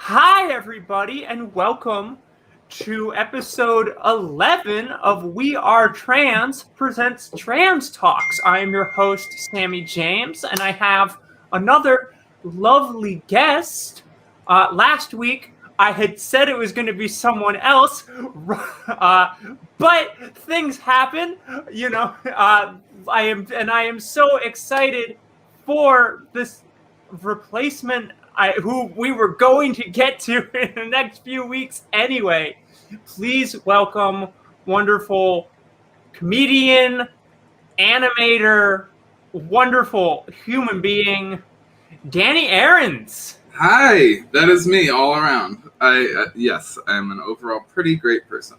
Hi, everybody, and welcome to episode 11 of We Are Trans presents Trans Talks. I am your host, Sammie James, and I have another lovely guest. Last week, I had said it was going to be someone else, but things happen. I am so excited for this replacement who we were going to get to in the next few weeks anyway. Please welcome wonderful comedian, animator, wonderful human being, Dani Ahrens. Hi, that is me all around. Yes, I'm an overall pretty great person.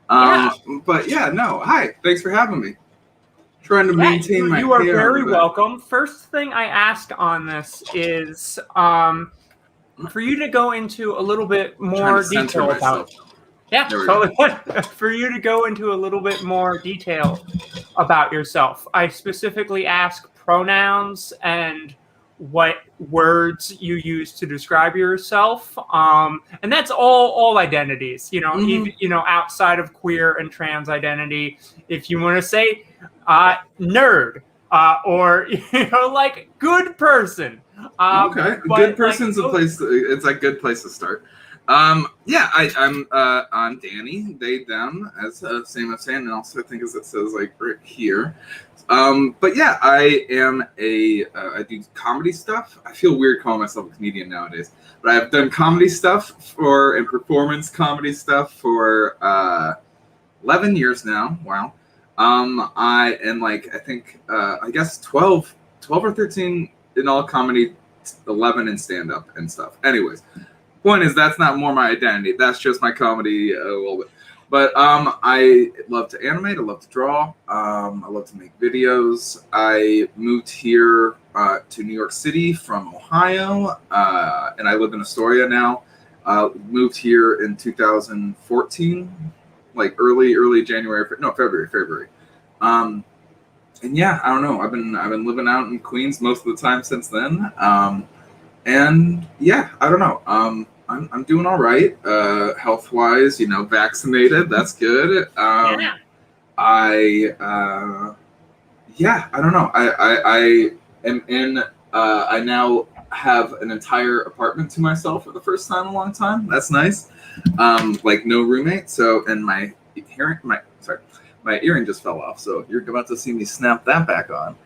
But yeah, no, hi, thanks for having me. Trying to maintain my hair. You are very welcome. First thing I ask on this is for you to go into a little bit more detail about it. Yeah, totally. For you to go into a little bit more detail about yourself. I specifically ask pronouns and what words you use to describe yourself, and that's all identities. Even outside of queer and trans identity. If you want to say nerd or like good person. Okay, good person's a place. It's a good place to start. I'm Dani, they, them, as same as saying, and also I think as it says like right here. But yeah, I am I do comedy stuff. I feel weird calling myself a comedian nowadays, but I've done comedy stuff and performance comedy stuff for 11 years now. Wow. I am like, I guess 12 or 13 in all comedy, 11 in stand-up and stuff. Anyways, point is that's not more my identity. That's just my comedy a little bit. But I love to animate. I love to draw. I love to make videos. I moved here to New York City from Ohio, and I live in Astoria now. Moved here in 2014, like early January. No, February. And yeah, I don't know. I've been living out in Queens most of the time since then. And yeah, I don't know. I'm doing all right, health wise. Vaccinated. That's good. Yeah. I don't know. I am in. I now have an entire apartment to myself for the first time in a long time. That's nice. Like no roommate. So, and my earring just fell off. So you're about to see me snap that back on.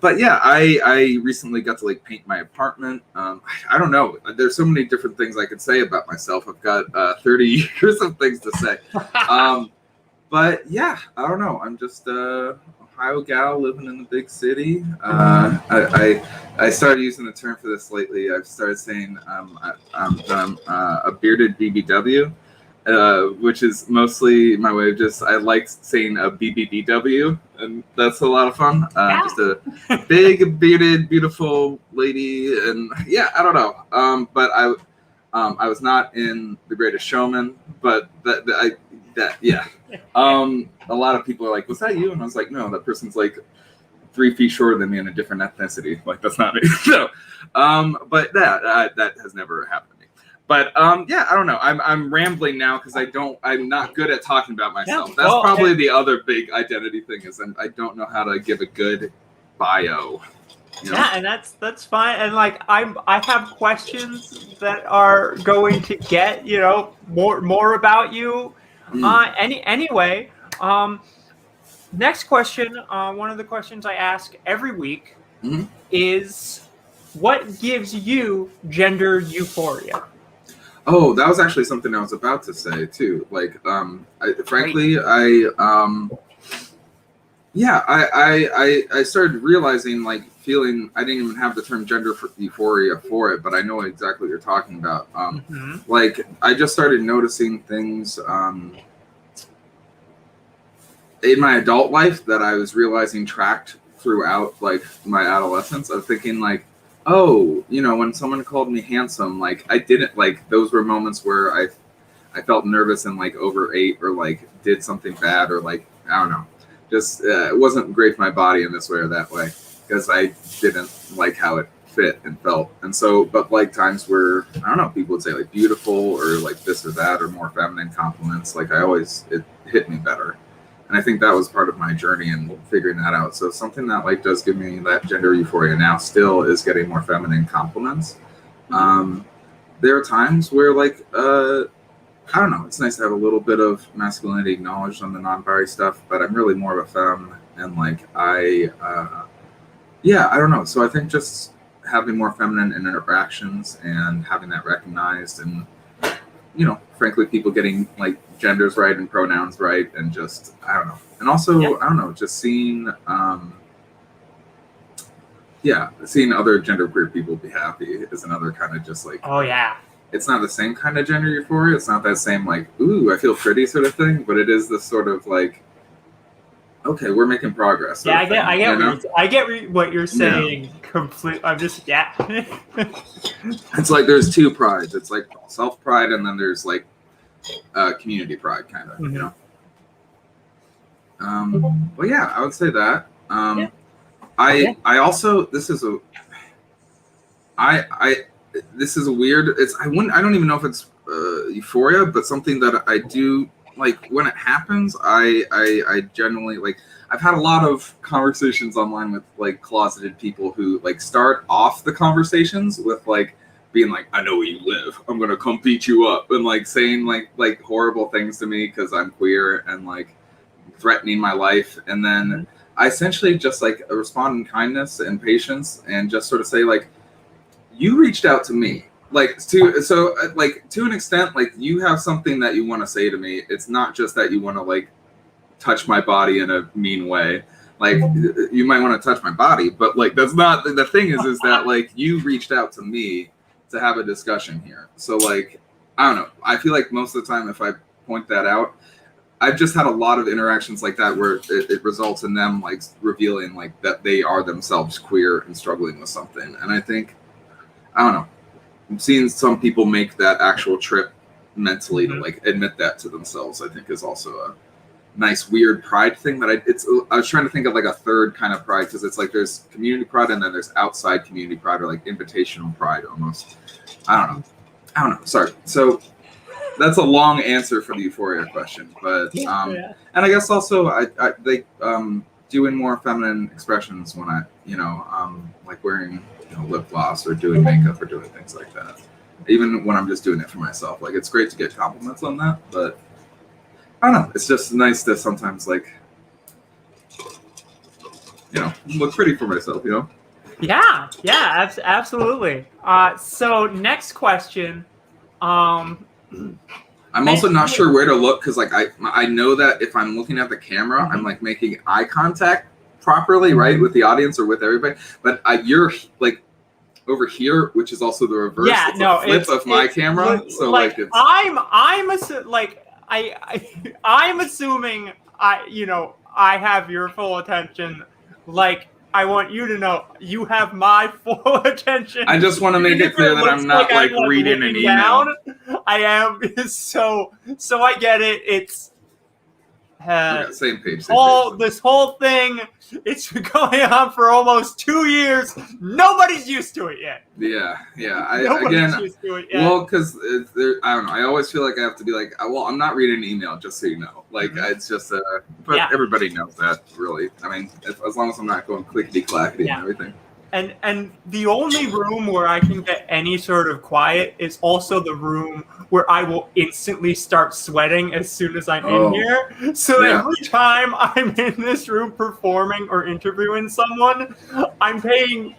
But yeah, I recently got to like paint my apartment. I don't know. There's so many different things I could say about myself. I've got 30 years of things to say. But yeah, I don't know. I'm just Ohio gal living in the big city. I started using the term for this lately. I've started saying I'm a bearded BBW. Which is mostly my way of I like saying a BBBW, and that's a lot of fun. Just a big, bearded, beautiful lady, and yeah, I don't know. But I was not in The Greatest Showman, but yeah. A lot of people are like, "Was that you?" And I was like, "No, that person's like 3 feet shorter than me in a different ethnicity. Like that's not me." So, but that has never happened. But yeah, I don't know. I'm rambling now because I'm not good at talking about myself. Yeah, that's probably the other big identity thing is I don't know how to give a good bio. Yeah, and that's fine. And like I have questions that are going to get more about you. Anyway, next question. One of the questions I ask every week is, what gives you gender euphoria? Oh, that was actually something I was about to say too. Like, frankly, I started realizing, like, feeling I didn't even have the term gender euphoria for it, but I know exactly what you're talking about. Like, I just started noticing things in my adult life that I was realizing tracked throughout, like, my adolescence. Of thinking, like, oh, when someone called me handsome, like I didn't like those were moments where I felt nervous and like overate or like did something bad or like I don't know, just it wasn't great for my body in this way or that way because I didn't like how it fit and felt. And so, but like times where, I don't know, people would say like beautiful or like this or that or more feminine compliments, like it hit me better. And I think that was part of my journey in figuring that out. So something that like does give me that gender euphoria now still is getting more feminine compliments. There are times where like, I don't know, it's nice to have a little bit of masculinity acknowledged on the non-binary stuff, but I'm really more of a femme, and like I don't know. So I think just having more feminine interactions and having that recognized, and frankly, people getting like genders right and pronouns right, and just I don't know, and also I don't know, just seeing seeing other genderqueer people be happy is another kind of just like it's not the same kind of gender euphoria. It's not that same like, ooh, I feel pretty sort of thing, but it is this sort of like, okay, we're making progress. Yeah, I get what you're saying completely. I'm just It's like there's two prides. It's like self pride, and then there's like community pride, kind of. Mm-hmm. Well, yeah, I would say that. I also this is a weird. I don't even know if it's euphoria, but something that I do like when it happens. I generally like. I've had a lot of conversations online with like closeted people who like start off the conversations with like being like, I know where you live, I'm gonna come beat you up, and like saying like horrible things to me because I'm queer and like threatening my life, and then I essentially just like respond in kindness and patience and just sort of say like, you reached out to me, like to an extent, like you have something that you want to say to me. It's not just that you want to like touch my body in a mean way. Like you might want to touch my body, but like that's not the thing. Is that like you reached out to me to have a discussion here. So like I don't know. I feel like most of the time if I point that out, I've just had a lot of interactions like that where it results in them like revealing like that they are themselves queer and struggling with something. And I think I don't know. I'm seeing some people make that actual trip mentally to like admit that to themselves. I think is also a nice weird pride thing that I was trying to think of like a third kind of pride, because it's like there's community pride and then there's outside community pride, or like invitational pride almost. I don't know. Sorry. So that's a long answer for the euphoria question, but and I guess also I doing more feminine expressions when I like wearing lip gloss or doing makeup or doing things like that. Even when I'm just doing it for myself, like it's great to get compliments on that, but I don't know. It's just nice to sometimes like, look pretty for myself, Yeah, absolutely. So next question. I'm also not sure where to look, because like I know that if I'm looking at the camera, I'm like making eye contact properly, right, with the audience or with everybody. But you're like over here, which is also the reverse. Yeah, it's a flip of my camera. So like it's I'm assuming I have your full attention. Like I want you to know you have my full attention. I just want to make it clear that I'm not like reading an email. I am so I get it. It's same page. This whole thing, it's been going on for almost 2 years. Nobody's used to it yet. Yeah. Nobody's used to it yet. Well, because I don't know. I always feel like I have to be like, well, I'm not reading an email, just so you know. Like it's just, but everybody knows that, really. I mean, as long as I'm not going clickety clackety and everything. And the only room where I can get any sort of quiet is also the room where I will instantly start sweating as soon as I'm in here. So every time I'm in this room performing or interviewing someone, I'm paying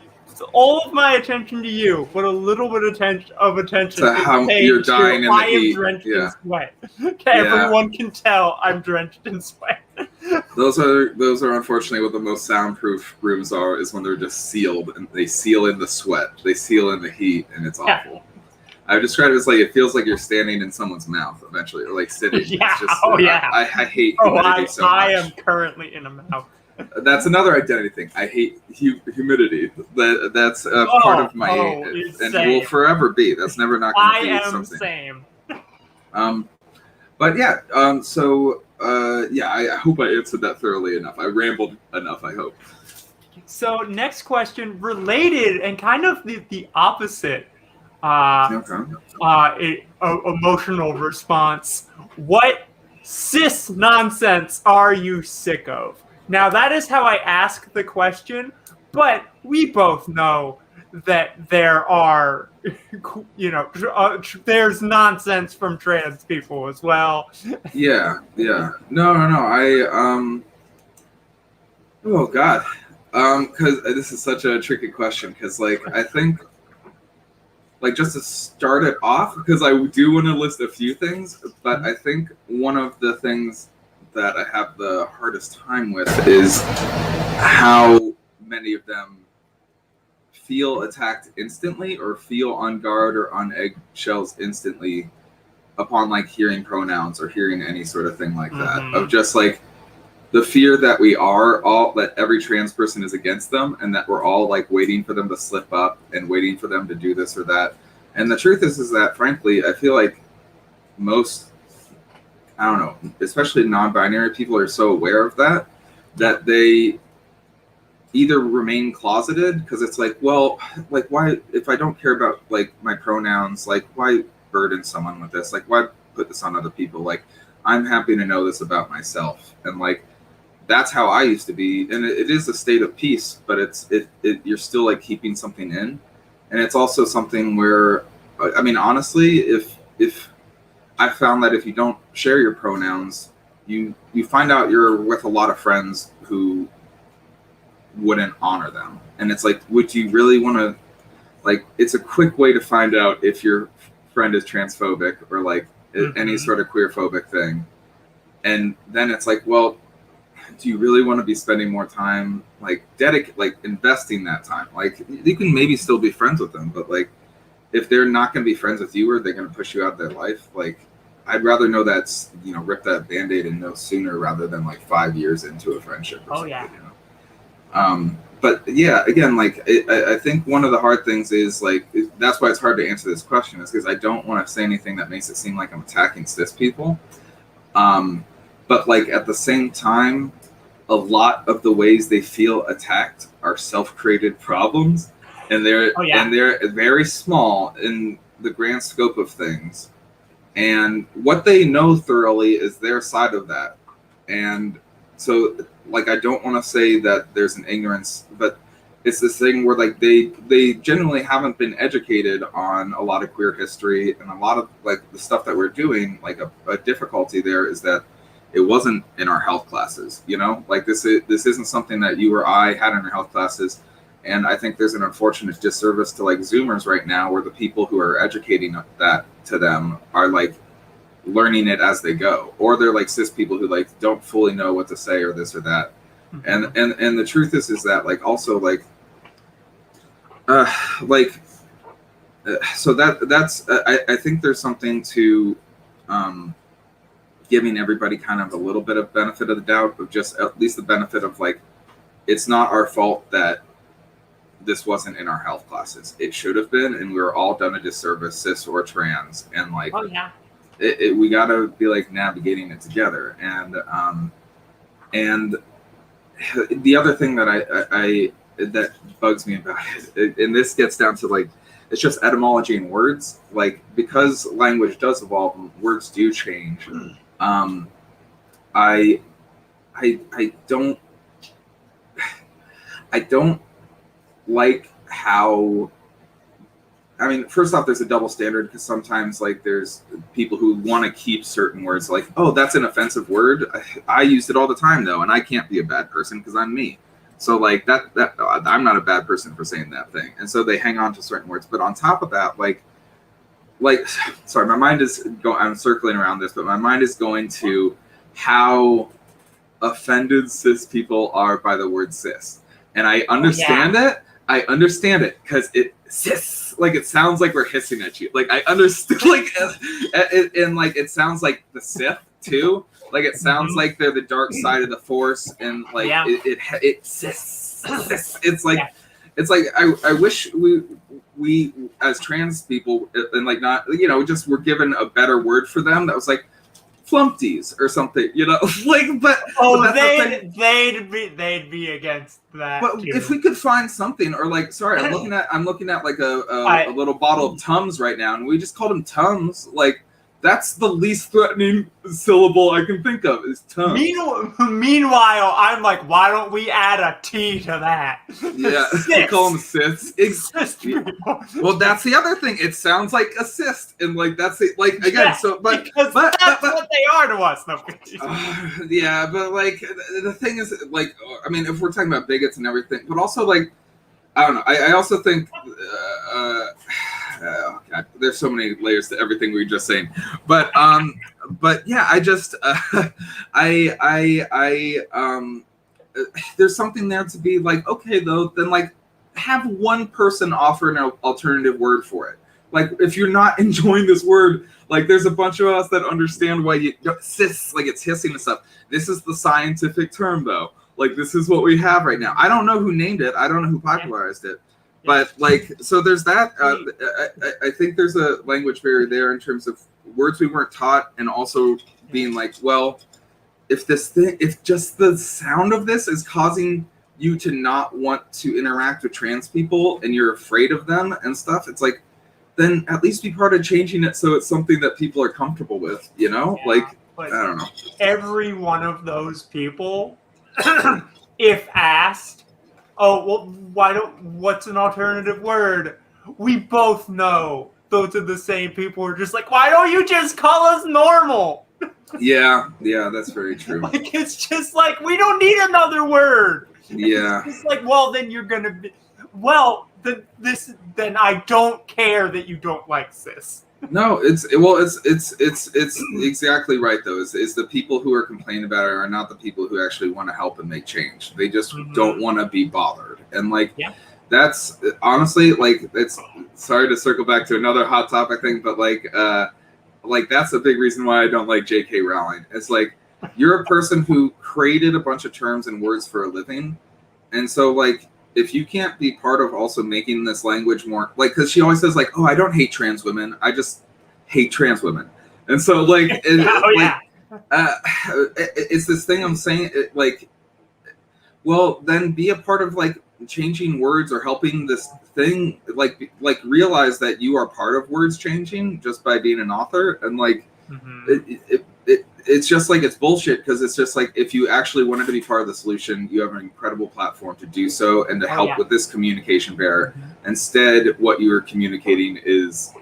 all of my attention to you, but a little bit of attention to how you're dying in the heat. I am drenched in sweat. Everyone can tell I'm drenched in sweat. Those are unfortunately what the most soundproof rooms are, is when they're just sealed, and they seal in the sweat, they seal in the heat, and it's awful. I describe it as like it feels like you're standing in someone's mouth eventually, or like sitting. Yeah. It's just, I hate humidity so much. I am currently in a mouth. That's another identity thing. I hate humidity. That's part of my and will forever be. That's never not going to be something. Same. But yeah. I hope I answered that thoroughly enough. I rambled enough, I hope. So next question, related and kind of the opposite emotional response. What cis nonsense are you sick of? Now that is how I ask the question, but we both know that there are, there's nonsense from trans people as well. Yeah. No. Oh God. Because this is such a tricky question. Because I think, just to start it off, because I do want to list a few things, but I think one of the things that I have the hardest time with is how many of them feel attacked instantly or feel on guard or on eggshells instantly upon hearing pronouns or hearing any sort of thing like that, of just the fear that that every trans person is against them and that we're all waiting for them to slip up and waiting for them to do this or that. And the truth is that frankly, I feel like most, I don't know, especially non-binary people are so aware of that they either remain closeted because it's why, if I don't care about my pronouns, why burden someone with this? Why put this on other people? I'm happy to know this about myself. And that's how I used to be. And it is a state of peace, but you're still keeping something in. And it's also something where, I mean, honestly, if I found that if you don't share your pronouns, you find out you're with a lot of friends who wouldn't honor them. And it's would you really want to, it's a quick way to find out if your friend is transphobic or any sort of queerphobic thing. And then it's well, do you really want to be spending more time investing that time? You can maybe still be friends with them, but if they're not going to be friends with you or they're going to push you out of their life, I'd rather know that's, rip that Band-Aid and know sooner rather than 5 years into a friendship or something. Yeah. But yeah, again, I think one of the hard things is that's why it's hard to answer this question, is because I don't want to say anything that makes it seem like I'm attacking cis people. But at the same time, a lot of the ways they feel attacked are self-created problems, and they're very small in the grand scope of things. And what they know thoroughly is their side of that. And so I don't want to say that there's an ignorance, but it's this thing where they generally haven't been educated on a lot of queer history, and a lot of the stuff that we're doing. A difficulty there is that it wasn't in our health classes, this isn't something that you or I had in our health classes. And I think there's an unfortunate disservice to Zoomers right now, where the people who are educating that to them are learning it as they go, or they're cis people who don't fully know what to say or this or that. And the truth is that also so that's I think there's something to giving everybody kind of a little bit of benefit of the doubt, of just at least the benefit of it's not our fault that this wasn't in our health classes. It should have been, and we were all done a disservice, cis or trans, and we gotta be navigating it together. And the other thing that I that bugs me about it, and this gets down to it's just etymology in words, because language does evolve and words do change. I don't like how, I mean, first off, there's a double standard, because sometimes there's people who want to keep certain words, oh, that's an offensive word. I use it all the time though, and I can't be a bad person because I'm me. So that I'm not a bad person for saying that thing. And so they hang on to certain words. But on top of that, sorry, my mind is I'm circling around this, but my mind is going to how offended cis people are by the word cis. And I understand it. I understand it because it cis, it sounds like we're hissing at you. I understood, and it sounds like the Sith too. It sounds like they're the dark side of the Force, and it cis. It's I wish we as trans people and not just were given a better word for them that was flumpties or something, you know, like, but they'd be against that. But too. If we could find something, or like, sorry, I'm looking at like a little bottle of Tums right now, and we just called them Tums. Like, that's the least threatening syllable I can think of is Tums. Meanwhile, I'm like, why don't we add a T to that? Yeah, we call them Sits. Well, that's the other thing. It sounds like assist, and like that's it. Like again, that's what they are to us. No. Yeah, but like the thing is, like, I mean, if we're talking about bigots and everything, but also like, I don't know. I also think. God, there's so many layers to everything we were just saying, but yeah, I just there's something there to be like, okay, though, then like have one person offer an alternative word for it. Like, if you're not enjoying this word, like there's a bunch of us that understand why you cis, like it's hissing and stuff. This is the scientific term, though. Like, this is what we have right now. I don't know who named it. I don't know who popularized it. But like, so there's that. I think there's a language barrier there in terms of words we weren't taught, and also being like, well, if just the sound of this is causing you to not want to interact with trans people, and you're afraid of them and stuff, it's like, then at least be part of changing it so it's something that people are comfortable with, you know? Yeah, like, I don't know. Every one of those people, if asked, oh, well, what's an alternative word? We both know those are the same people who are just like, why don't you just call us normal? Yeah, that's very true. Like, it's just like, we don't need another word. Yeah. It's just like, well, then you're going to be, well, then I don't care that you don't like cis. No, it's exactly right though. Is the people who are complaining about it are not the people who actually want to help and make change. They just don't want to be bothered. And like, that's honestly, like, it's, sorry to circle back to another hot topic thing, but like that's a big reason why I don't like J.K. Rowling. It's like, you're a person who created a bunch of terms and words for a living, and so like, if you can't be part of also making this language more, like, because she always says like, oh, I don't hate trans women, I just hate trans women. And so like, it's this thing I'm saying, like, well, then be a part of like changing words or helping this thing, like realize that you are part of words changing just by being an author. And like, it's just like, it's bullshit, because it's just like, if you actually wanted to be part of the solution, you have an incredible platform to do so and to help with this communication barrier. Instead, what you are communicating is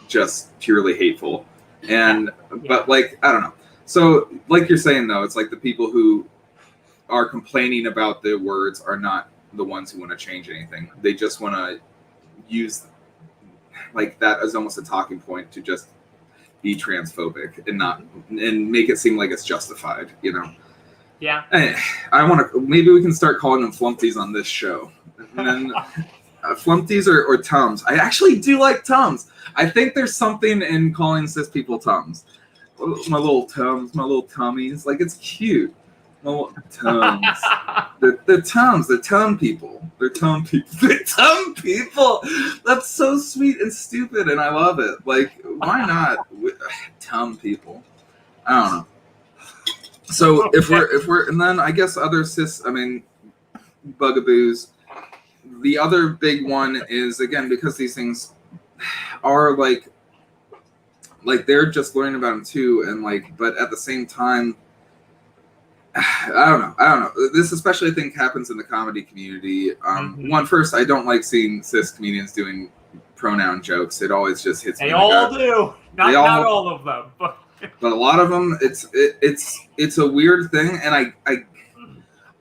just purely hateful. And but like, I don't know. So like you're saying though, it's like the people who are complaining about the words are not the ones who want to change anything. They just want to use like that as almost a talking point to just be transphobic and make it seem like it's justified, you know? Yeah. I want to, maybe we can start calling them flumpties on this show. And then flumpties or Tums. I actually do like Tums. I think there's something in calling cis people Tums. My little Tums, my little tummies. Like, it's cute. My little Tums. They're Tums. They're Tum people. They're Tum people. They're Tum people. That's so sweet and stupid, and I love it. Like, why not Tum people? I don't know. So if we're and then I guess other cis, I mean, bugaboos. The other big one is, again, because these things are like they're just learning about them too, and like, but at the same time, I don't know. This especially, I think, happens in the comedy community. One, first, I don't like seeing cis comedians doing pronoun jokes. It always just hits me. They all do. Not all of them, but a lot of them. It's a weird thing, and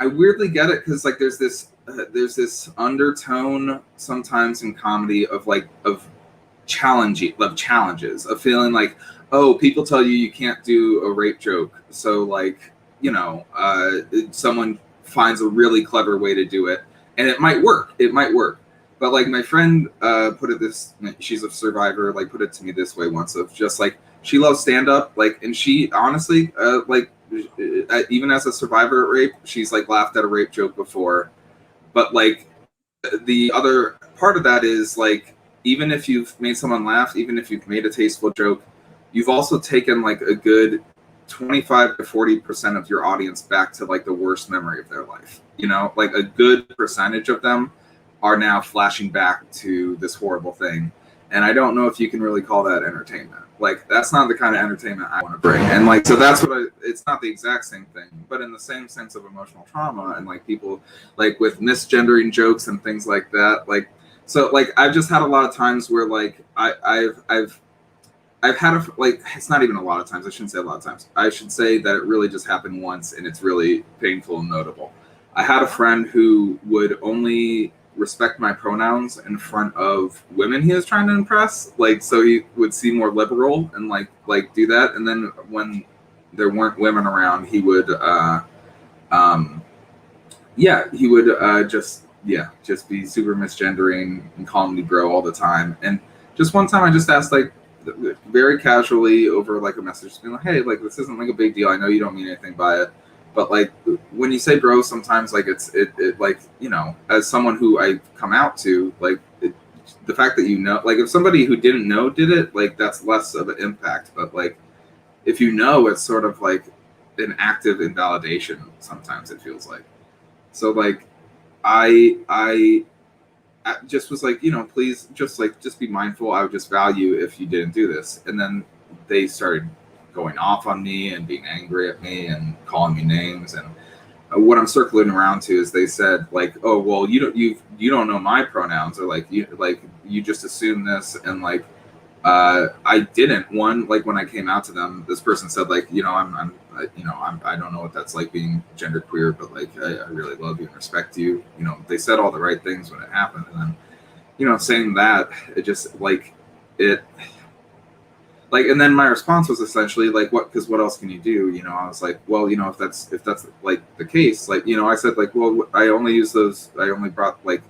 I weirdly get it, because like there's this undertone sometimes in comedy of challenges of feeling like, oh, people tell you can't do a rape joke, so like, you know, someone finds a really clever way to do it, and it might work. But like, my friend put it this, she's a survivor, like, put it to me this way once, of just like, she loves stand-up, like, and she honestly, like, even as a survivor of rape, she's like laughed at a rape joke before. But like, the other part of that is like, even if you've made someone laugh, even if you've made a tasteful joke, you've also taken like a good 25 to 40% of your audience back to like the worst memory of their life. You know, like a good percentage of them are now flashing back to this horrible thing. And I don't know if you can really call that entertainment. Like, that's not the kind of entertainment I want to bring. And like, so that's what it's not the exact same thing, but in the same sense of emotional trauma and like people like with misgendering jokes and things like that. Like, so like, I've just had a lot of times where like, I've had like, it's not even a lot of times. I shouldn't say a lot of times. I should say that it really just happened once and it's really painful and notable. I had a friend who would only respect my pronouns in front of women he was trying to impress. Like, so he would seem more liberal and like do that. And then when there weren't women around, he would, just be super misgendering and calling me bro all the time. And just one time I just asked like very casually over like a message, being like, hey, like this isn't like a big deal. I know you don't mean anything by it. But like when you say bro, sometimes like it like, you know, as someone who I come out to, like the fact that you know, like if somebody who didn't know did it, like that's less of an impact. But like if you know, it's sort of like an active invalidation. Sometimes it feels like. So like I just was like, you know, please just be mindful. I would just value if you didn't do this. And then they started going off on me and being angry at me and calling me names. And what I'm circling around to is they said like, oh, well, you don't know my pronouns, or like you just assume this. And like, I didn't. One, like when I came out to them, this person said like, you know, I don't know what that's like being genderqueer, but like, I really love you and respect you. You know, they said all the right things when it happened. And then, you know, saying that, it just like it, like, and then my response was essentially like, because what else can you do? You know, I was like, well, you know, if that's like the case, like, you know, I said like, well, I only brought like,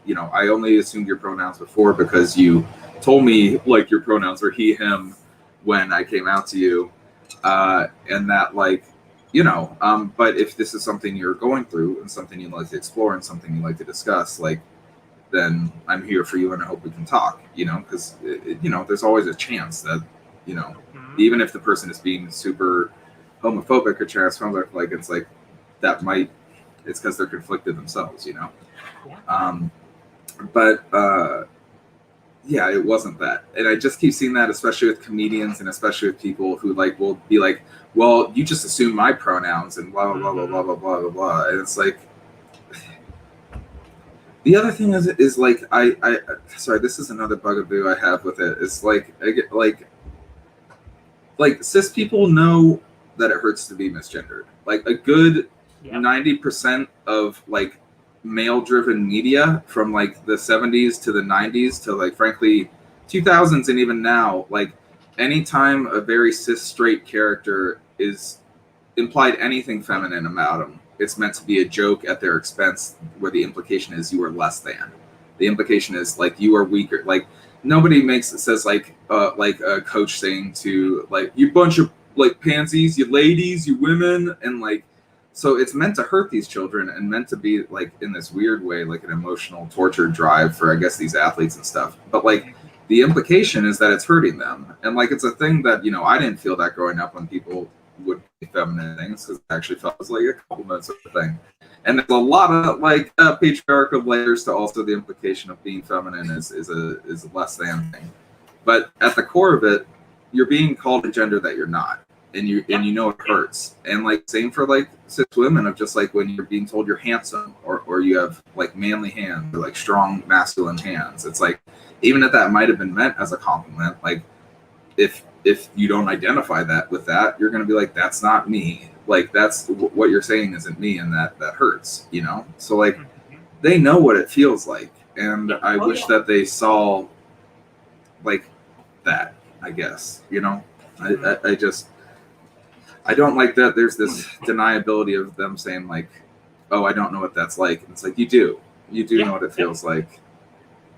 you know, I only assumed your pronouns before because you told me like your pronouns were he, him when I came out to you. And that like, you know, but if this is something you're going through and something you'd like to explore and something you'd like to discuss, like, then I'm here for you and I hope we can talk, you know, because, you know, there's always a chance that, you know, even if the person is being super homophobic or transphobic, like it's like that it's because they're conflicted themselves, you know. Yeah, it wasn't that. And I just keep seeing that, especially with comedians and especially with people who like will be like, well, you just assume my pronouns and blah, blah, blah, blah, blah, blah, blah, blah. And it's like, the other thing is like, I sorry, this is another bugaboo I have with it. It's like, I get like cis people know that it hurts to be misgendered. Like a good 90% of like male-driven media from like the 70s to the 90s to like frankly 2000s and even now, like anytime a very cis straight character is implied anything feminine about them, it's meant to be a joke at their expense, where the implication is you are less than. The implication is like you are weaker. Like nobody says like a coach saying to like, you bunch of like pansies, you ladies, you women, and like, so it's meant to hurt these children and meant to be like in this weird way, like an emotional torture drive for, I guess, these athletes and stuff. But like the implication is that it's hurting them. And like, it's a thing that, you know, I didn't feel that growing up when people would be feminine things, because it actually felt like a compliment sort of thing. And there's a lot of like patriarchal layers to also the implication of being feminine is a less than thing. But at the core of it, you're being called a gender that you're not. And you know it hurts. And like same for like cis women, of just like when you're being told you're handsome or you have like manly hands or like strong masculine hands. It's like, even if that might have been meant as a compliment, like if you don't identify that with that, you're gonna be like, that's not me. Like that's what you're saying isn't me, and that hurts, you know? So like they know what it feels like. And I wish that they saw like that, I guess, you know? I don't like that there's this deniability of them saying like, oh, I don't know what that's like. And it's like, you do know what it feels like.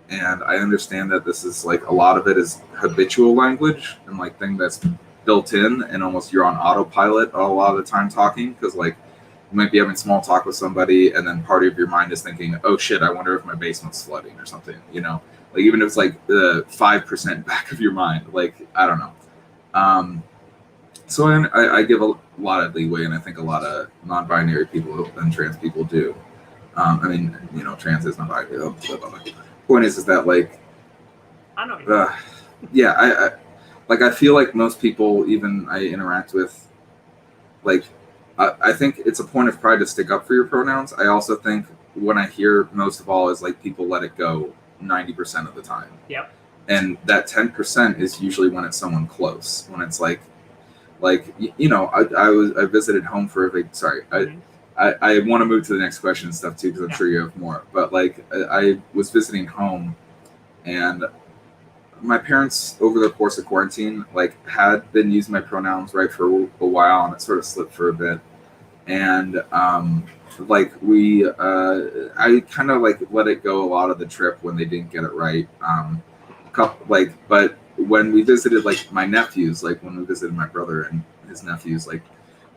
And I understand that this is like, a lot of it is habitual language and like thing that's built in, and almost you're on autopilot a lot of the time talking, because like you might be having small talk with somebody and then part of your mind is thinking, oh shit, I wonder if my basement's flooding or something, you know? Like even if it's like the 5% back of your mind, like, I don't know. So I give a lot of leeway, and I think a lot of non-binary people and trans people do. I mean, trans is non-binary. Point is that like, I know. Yeah, I feel like most people, even I interact with, like, I think it's a point of pride to stick up for your pronouns. I also think when I hear most of all is like people let it go 90% of the time. Yep. And that 10% is usually when it's someone close. When it's like I visited home for a big. Sorry, I want to move to the next question and stuff too because I'm sure you have more. But like I was visiting home, and my parents over the course of quarantine like had been using my pronouns right for a while, and it sort of slipped for a bit. And I kind of like let it go a lot of the trip when they didn't get it right. But when we visited like my nephews, like when we visited my brother and his nephews, like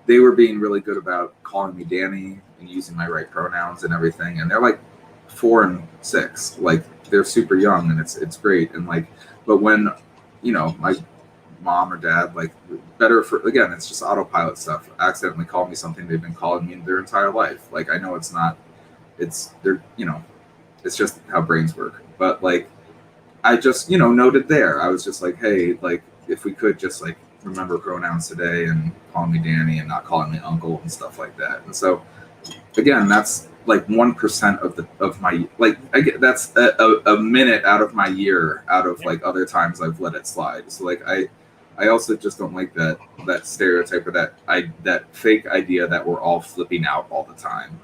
they were being really good about calling me Danny and using my right pronouns and everything. And they're like 4 and 6, like they're super young, and it's great. And like, but when my mom or dad, like better for, again, it's just autopilot stuff, accidentally called me something they've been calling me their entire life. Like I know it's not, it's just how brains work. But like I just noted there, I was just like, hey, like if we could just like remember pronouns today and call me Danny and not calling me uncle and stuff like that. And so again, that's like 1% of my, like I get, that's a minute out of my year out of like other times I've let it slide. So like I also just don't like that stereotype or that fake idea that we're all flipping out all the time.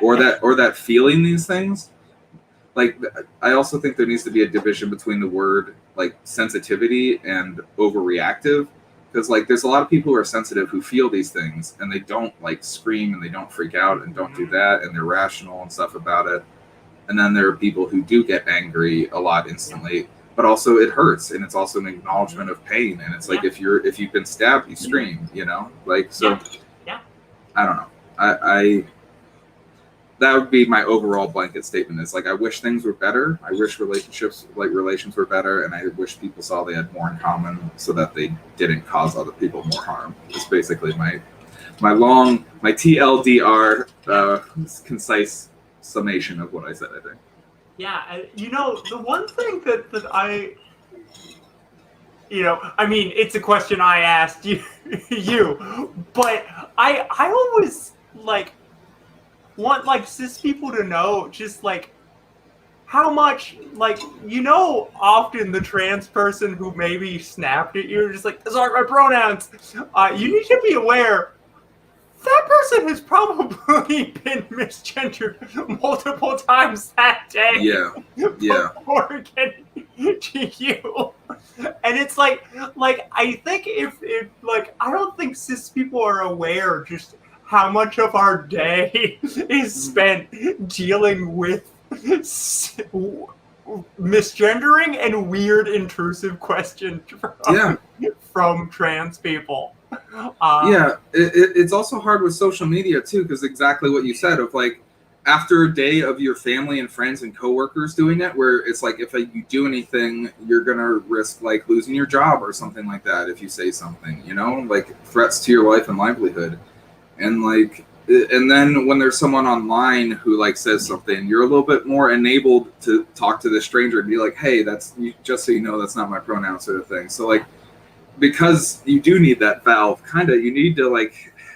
Or that feeling these things. Like I also think there needs to be a division between the word like sensitivity and overreactive, because like there's a lot of people who are sensitive who feel these things and they don't like scream and they don't freak out and don't do that, and they're rational and stuff about it. And then there are people who do get angry a lot instantly, but also it hurts, and it's also an acknowledgement of pain. And it's like if you've been stabbed, you scream, like so. I don't know. I that would be my overall blanket statement. Is like I wish things were better. I wish relations were better, and I wish people saw they had more in common so that they didn't cause other people more harm. It's basically my TLDR concise summation of what I said, I think. Yeah, the one thing that I, I mean, it's a question I asked you, but I always want cis people to know just like how much often the trans person who maybe snapped at you just like, sorry, my pronouns. You need to be aware that person has probably been misgendered multiple times that day. Before getting to you. And it's like I think if I don't think cis people are aware just how much of our day is spent dealing with misgendering and weird intrusive questions from trans people. It's also hard with social media too, because exactly what you said of like after a day of your family and friends and coworkers doing it, where it's like if you do anything, you're gonna risk like losing your job or something like that if you say something, like threats to your life and livelihood. And then when there's someone online who like says something, you're a little bit more enabled to talk to the stranger and be like, hey, that's just so you know, that's not my pronoun, sort of thing. So like, because you do need that valve, kind of, you need to like,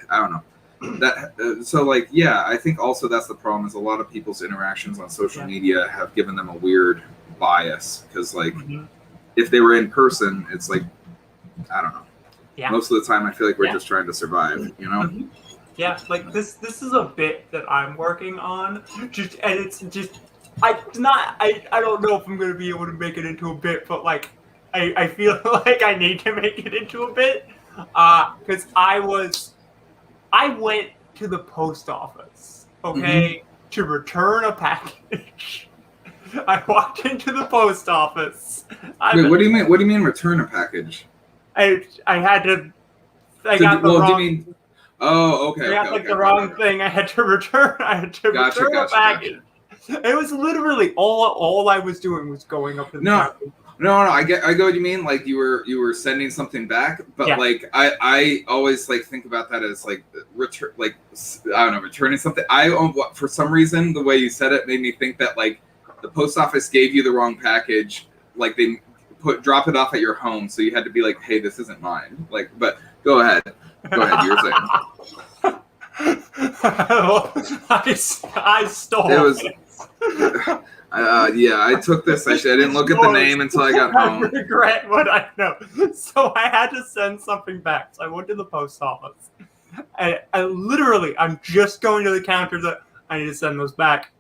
I don't know that. I think also that's the problem, is a lot of people's interactions on social media have given them a weird bias, because like if they were in person, it's like, I don't know. Most of the time I feel like we're just trying to survive, Yeah, like this is a bit that I'm working on. I don't know if I'm gonna be able to make it into a bit, but like I feel like I need to make it into a bit. Because I went to the post office, to return a package. I walked into the post office. Wait, what do you mean? What do you mean return a package? I had to. I got the wrong. Do you mean? Oh, okay. I got the wrong thing. I had to return. Return a package. It was literally all I was doing was going up to the package. No, I get what you mean. Like you were sending something back, but like I always like think about that as like return, like I don't know, returning something. For some reason the way you said it made me think that like the post office gave you the wrong package, like they drop it off at your home, so you had to be like, hey, this isn't mine. Like, but go ahead, you're saying. I stole it. Was, yeah, I took this. I didn't look at the name until I got home. I regret what I know. So I had to send something back. So I went to the post office. And I'm just going to the counter that I need to send those back.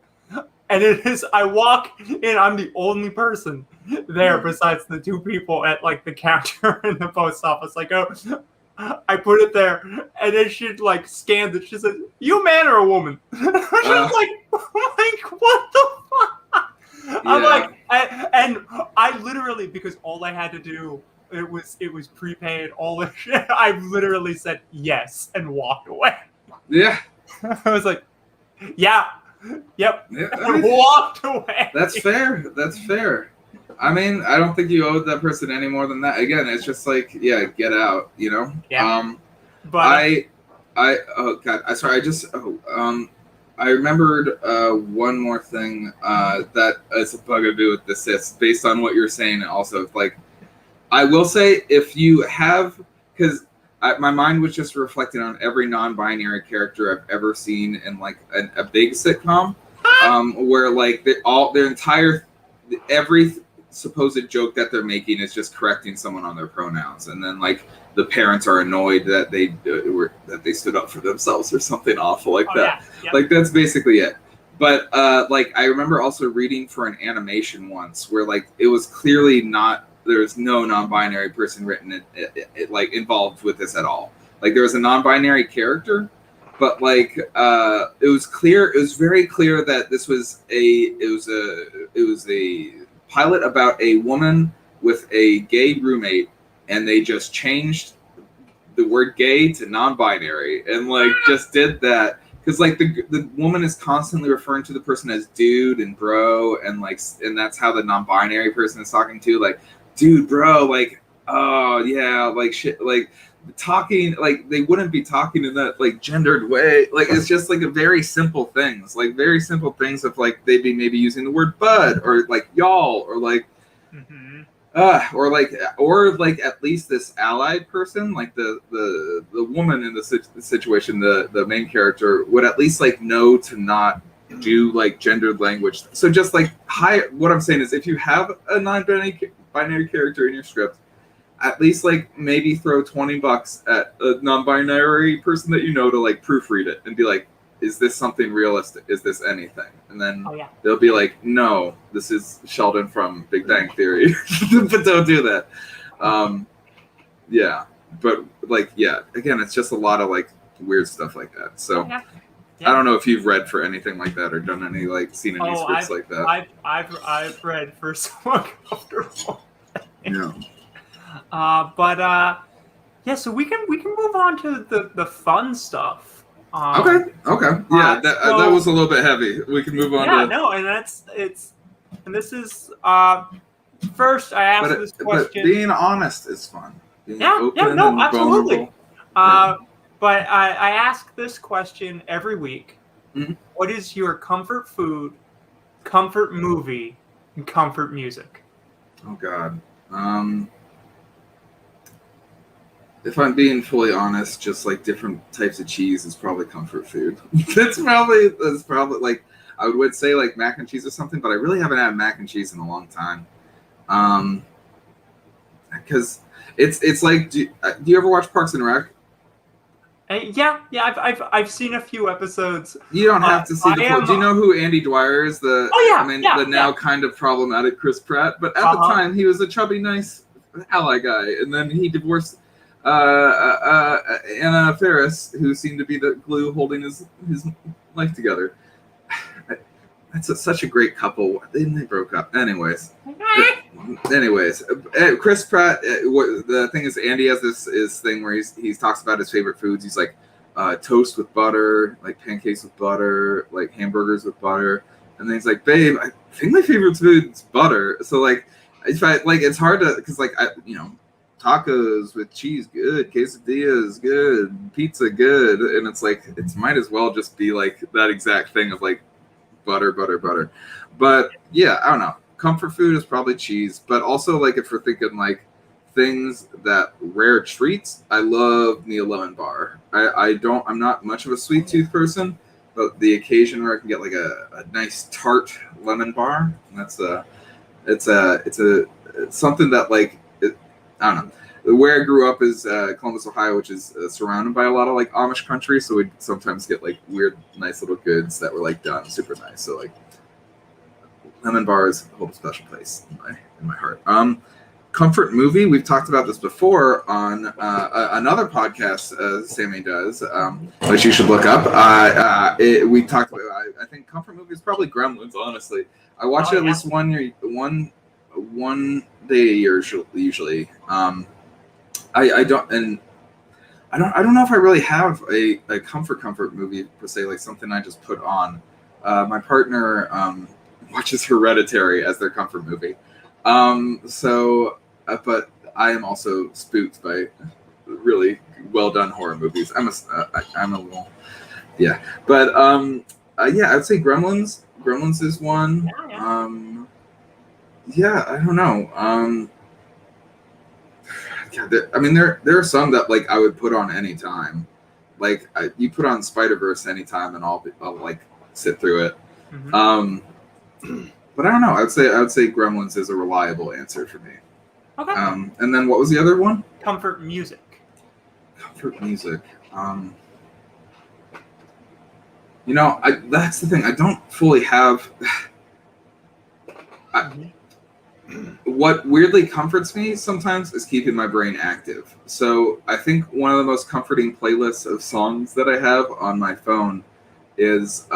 And I walk in, I'm the only person there besides the two people at like the counter in the post office. I go, I put it there, and then she like scans it. She says, "You a man or a woman?" I'm like, what the fuck? Yeah. I'm like, I literally, because all I had to do, it was prepaid. All the shit. I literally said yes and walked away. Yeah. I was like, yeah, yep, yeah, and walked away. That's fair. I mean, I don't think you owed that person any more than that. Again, it's just like, yeah, get out, you know? Yeah. But oh God, I remembered one more thing that is a bugaboo with the Sits, based on what you're saying. Also, like, I will say, if you have, because my mind was just reflecting on every non-binary character I've ever seen in like a big sitcom, where like every supposed joke that they're making is just correcting someone on their pronouns, and then like the parents are annoyed that they stood up for themselves or something awful like that. Yeah. Like that's basically it. But like I remember also reading for an animation once where like it was clearly not, there was no non-binary person written like involved with this at all. Like there was a non-binary character, but like it was very clear that this was it was a pilot about a woman with a gay roommate, and they just changed the word gay to non-binary and like just did that because like the woman is constantly referring to the person as dude and bro, and like, and that's how the non-binary person is talking to, like, dude, bro, like, oh yeah, like shit, like talking, like they wouldn't be talking in that like gendered way. Like it's just like a very simple things of like they'd be maybe using the word bud or like y'all or like or like at least this allied person, like the woman in the situation, the main character would at least like know to not do like gendered language. So just like what I'm saying is, if you have a non-binary character in your script, at least like maybe throw $20 at a non-binary person that you know to like proofread it and be like, is this something realistic? Is this anything? And then they'll be like, no, this is Sheldon from Big Bang Theory. But don't do that. Yeah. But like, yeah, again, it's just a lot of like weird stuff like that. So I don't know if you've read for anything like that or done any like seen any scripts like that. I've read for so uncomfortable. Yeah. So we can move on to the fun stuff. Okay. Yeah, that was a little bit heavy. We can move on. Yeah, no, and this is first I asked this question. But being honest is fun. Absolutely. But I ask this question every week. Mm-hmm. What is your comfort food, comfort movie, and comfort music? Oh God. If I'm being fully honest, just like different types of cheese is probably comfort food. That's probably like, I would say like mac and cheese or something, but I really haven't had mac and cheese in a long time. Because it's like, do you ever watch Parks and Rec? Yeah, I've seen a few episodes. You don't have to see the full. Do you know who Andy Dwyer is? The now kind of problematic Chris Pratt, but at the time he was a chubby, nice ally guy, and then he divorced Anna Faris, who seemed to be the glue holding his life together. That's such a great couple. Then they broke up. Anyways, Chris Pratt. The thing is, Andy has this thing where he talks about his favorite foods. He's like toast with butter, like pancakes with butter, like hamburgers with butter, and then he's like, babe, I think my favorite food is butter. So like, it's hard to, because tacos with cheese good, quesadillas good, pizza good, and it's like it might as well just be like that exact thing of like butter. But yeah, I don't know. Comfort food is probably cheese, but also like if we're thinking like things that rare treats, I love the lemon bar. I'm not much of a sweet tooth person, but the occasion where I can get like a nice tart lemon bar, that's it's something that I don't know. Where I grew up is Columbus, Ohio, which is surrounded by a lot of like Amish country, so we'd sometimes get like weird, nice little goods that were like done super nice. So like lemon bars hold a special place in my heart. Comfort movie. We've talked about this before on another podcast Sammie does, which you should look up. We talked about. I think comfort movie is probably Gremlins. Honestly, I watch it at least one day a year usually. I don't know if I really have a comfort movie per se, like something I just put on. My partner watches Hereditary as their comfort movie. But I am also spooked by really well done horror movies. I'm a little, yeah. But yeah, I'd say Gremlins. Gremlins is one. Yeah, I don't know. There are some that like I would put on anytime. Like you put on Spider-Verse anytime, and I'll like sit through it. Mm-hmm. But I don't know. I would say Gremlins is a reliable answer for me. Okay. And then what was the other one? Comfort music. Comfort music. That's the thing. I don't fully have. What weirdly comforts me sometimes is keeping my brain active. So I think one of the most comforting playlists of songs that I have on my phone is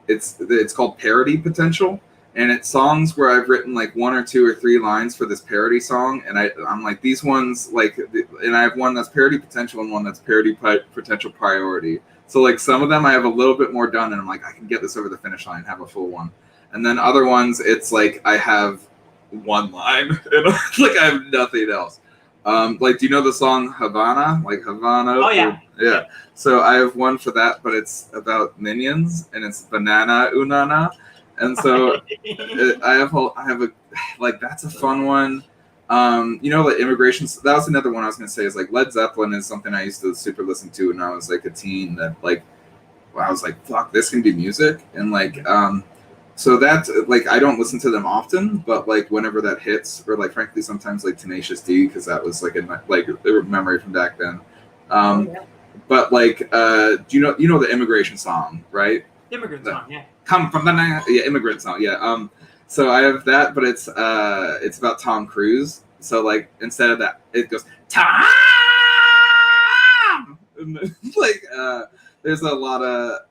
it's called Parody Potential, and it's songs where I've written like 1 or 2 or 3 lines for this parody song, and I'm like these ones and I have one that's parody potential and one that's parody potential priority. So like some of them I have a little bit more done, and I'm like I can get this over the finish line, have a full one, and then other ones it's like I have 1 line and like I have nothing else. Do you know the song Havana? Like Havana? Oh yeah. Yeah. So I have one for that, but it's about minions and it's Banana Unana. And so I have that's a fun one. Like immigration. That was another one I was gonna say is like Led Zeppelin is something I used to super listen to when I was like a teen. That like I was like, fuck, this can be music, and like so that's like I don't listen to them often, but like whenever that hits, or like frankly sometimes like Tenacious D because that was like a memory from back then. But like, do you know the immigration song, right? Immigrant song, yeah. Come from the immigrant song, yeah. So I have that, but it's about Tom Cruise. So like instead of that, it goes Tom. There's a lot of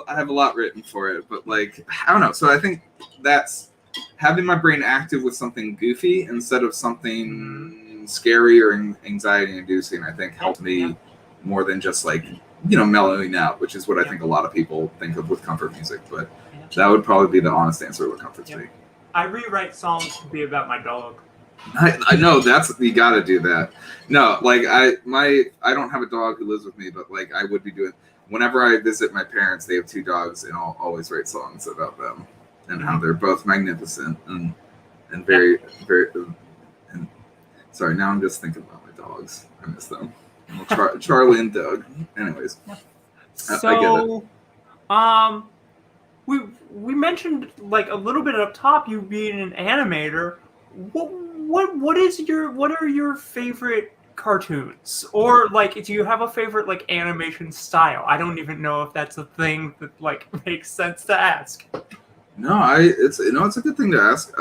I have a lot written for it, but like I don't know. So I think that's having my brain active with something goofy instead of something scary or anxiety inducing. I think helped me more than just like mellowing out, which is what I think a lot of people think of with comfort music. But that would probably be the honest answer to what comforts me. I rewrite songs to be about my dog. I know you got to do that. No, like I don't have a dog who lives with me, but like I would be doing. Whenever I visit my parents, they have 2 dogs, and I'll always write songs about them and how they're both magnificent and very very. And sorry, now I'm just thinking about my dogs. I miss them. Charlie and Doug. Anyways, so I get it. We mentioned like a little bit up top you being an animator. What are your favorite cartoons, or like do you have a favorite like animation style? I don't even know if that's a thing that like makes sense to ask. No, it's a good thing to ask.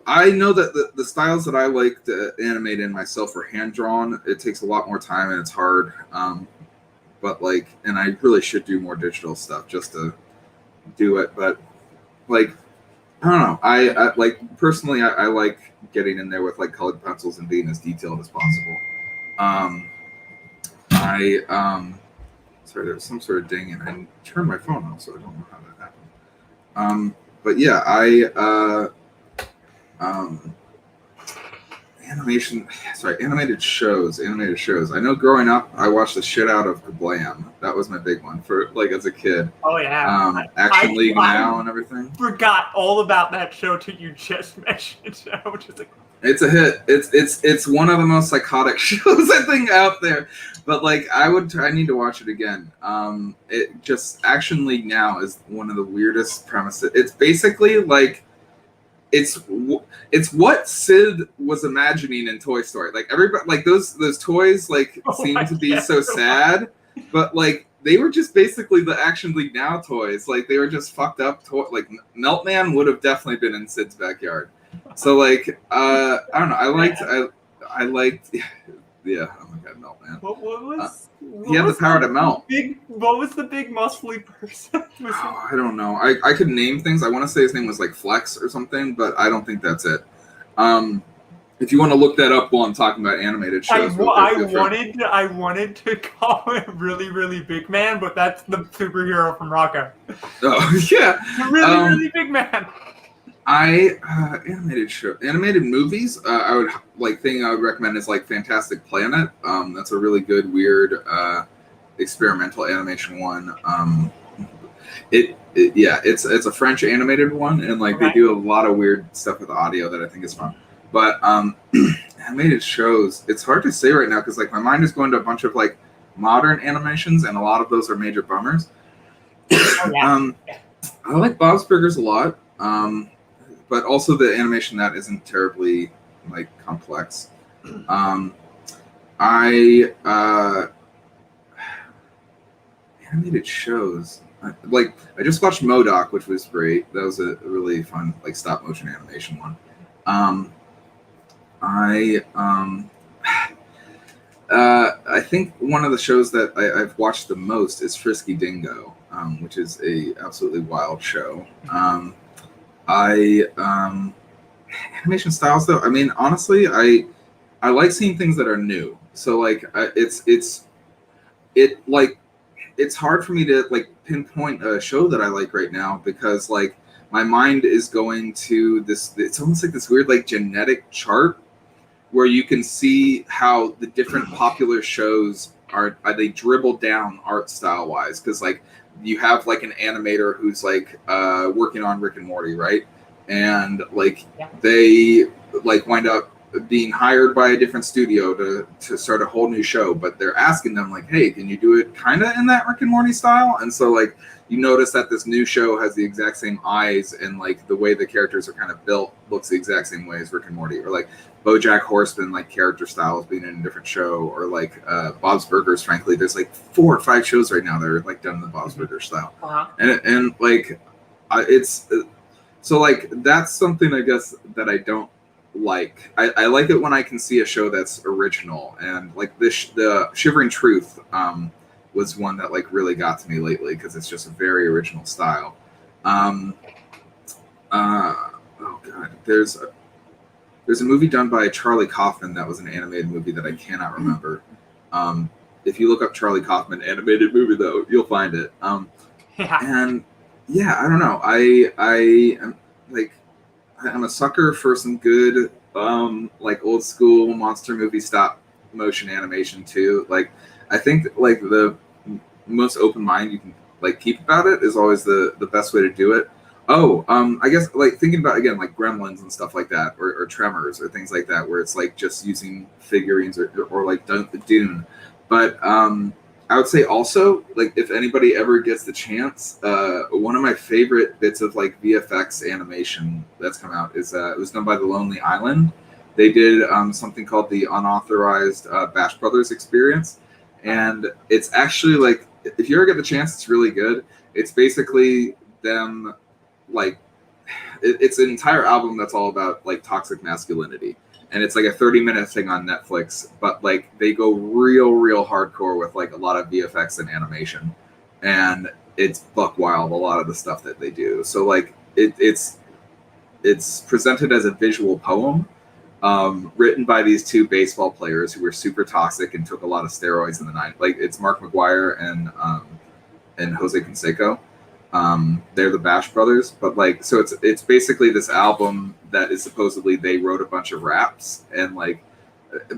I know that the styles that I like to animate in myself are hand drawn. It takes a lot more time and it's hard. But like, and I really should do more digital stuff just to do it. But like, I don't know. I like personally, I like getting in there with like colored pencils and being as detailed as possible. Sorry, there was some sort of ding and I turned my phone off, so I don't know how that happened. but yeah, animated shows. I know growing up, I watched the shit out of Kablam. That was my big one for like as a kid. Oh yeah, Action League Now and everything. Forgot all about that show till you just mentioned it. Which is like, it's a hit. It's one of the most psychotic shows I think out there. But like I need to watch it again. It just Action League Now is one of the weirdest premises. It's basically like it's what Sid was imagining in Toy Story. Like everybody, like those toys, like seem to be so sad, but like they were just basically the Action League Now toys. Like they were just fucked up toys. Like Meltman would have definitely been in Sid's backyard. So like I don't know. I liked. Yeah, oh my god, Meltman. He had the power to melt. What was the big muscly person? I don't know. I could name things. I want to say his name was like Flex or something, but I don't think that's it. If you want to look that up while I'm talking about animated shows, I wanted to call him really, really big man, but that's the superhero from Rocco. Oh yeah, really big man. Animated movies. I would recommend is like Fantastic Planet. That's a really good, weird, experimental animation one. It's a French animated one, and like they do a lot of weird stuff with audio that I think is fun. But animated shows, it's hard to say right now because like my mind is going to a bunch of like modern animations, and a lot of those are major bummers. I like Bob's Burgers a lot. But also the animation that isn't terribly like complex. Animated shows. I just watched MODOK, which was great. That was a really fun like stop motion animation one. I think one of the shows that I've watched the most is Frisky Dingo, which is a absolutely wild show. Animation styles though. I mean, honestly, I like seeing things that are new. So like, it's hard for me to like pinpoint a show that I like right now because like my mind is going to this. It's almost like this weird like genetic chart where you can see how the different popular shows are they dribble down art style wise because like you have like an animator who's like working on Rick and Morty, right? And like they like wind up being hired by a different studio to start a whole new show, but they're asking them like, hey, can you do it kind of in that Rick and Morty style? And so like you notice that this new show has the exact same eyes and like the way the characters are kind of built looks the exact same way as Rick and Morty, or like BoJack Horseman like character styles being in a different show, or like Bob's Burgers. Frankly, there's like 4 or 5 shows right now that are like done in the Bob's Burgers style, and like it's so like that's something I guess that I don't like. I like it when I can see a show that's original, and like the Shivering Truth was one that like really got to me lately because it's just a very original style. Oh god, there's a movie done by Charlie Kaufman that was an animated movie that I cannot remember. If you look up Charlie Kaufman animated movie though, you'll find it. And yeah, I don't know. I'm a sucker for some good like old school monster movie stop motion animation too. Like I think like the most open mind you can like keep about it is always the best way to do it. I guess like thinking about again like Gremlins and stuff like that, or Tremors or things like that, where it's like just using figurines or like Dune. But I would say also like if anybody ever gets the chance, one of my favorite bits of like VFX animation that's come out is it was done by The Lonely Island. They did something called the Unauthorized Bash Brothers Experience, and it's actually like if you ever get the chance, it's really good. It's basically them like it's an entire album that's all about like toxic masculinity, and it's like a 30-minute thing on Netflix, but like they go real hardcore with like a lot of VFX and animation, and it's buck wild a lot of the stuff that they do. So like it's presented as a visual poem written by these 2 baseball players who were super toxic and took a lot of steroids in the 90s. Like it's Mark McGuire and Jose Canseco. They're the Bash Brothers, but like, so it's basically this album that is supposedly they wrote a bunch of raps and like,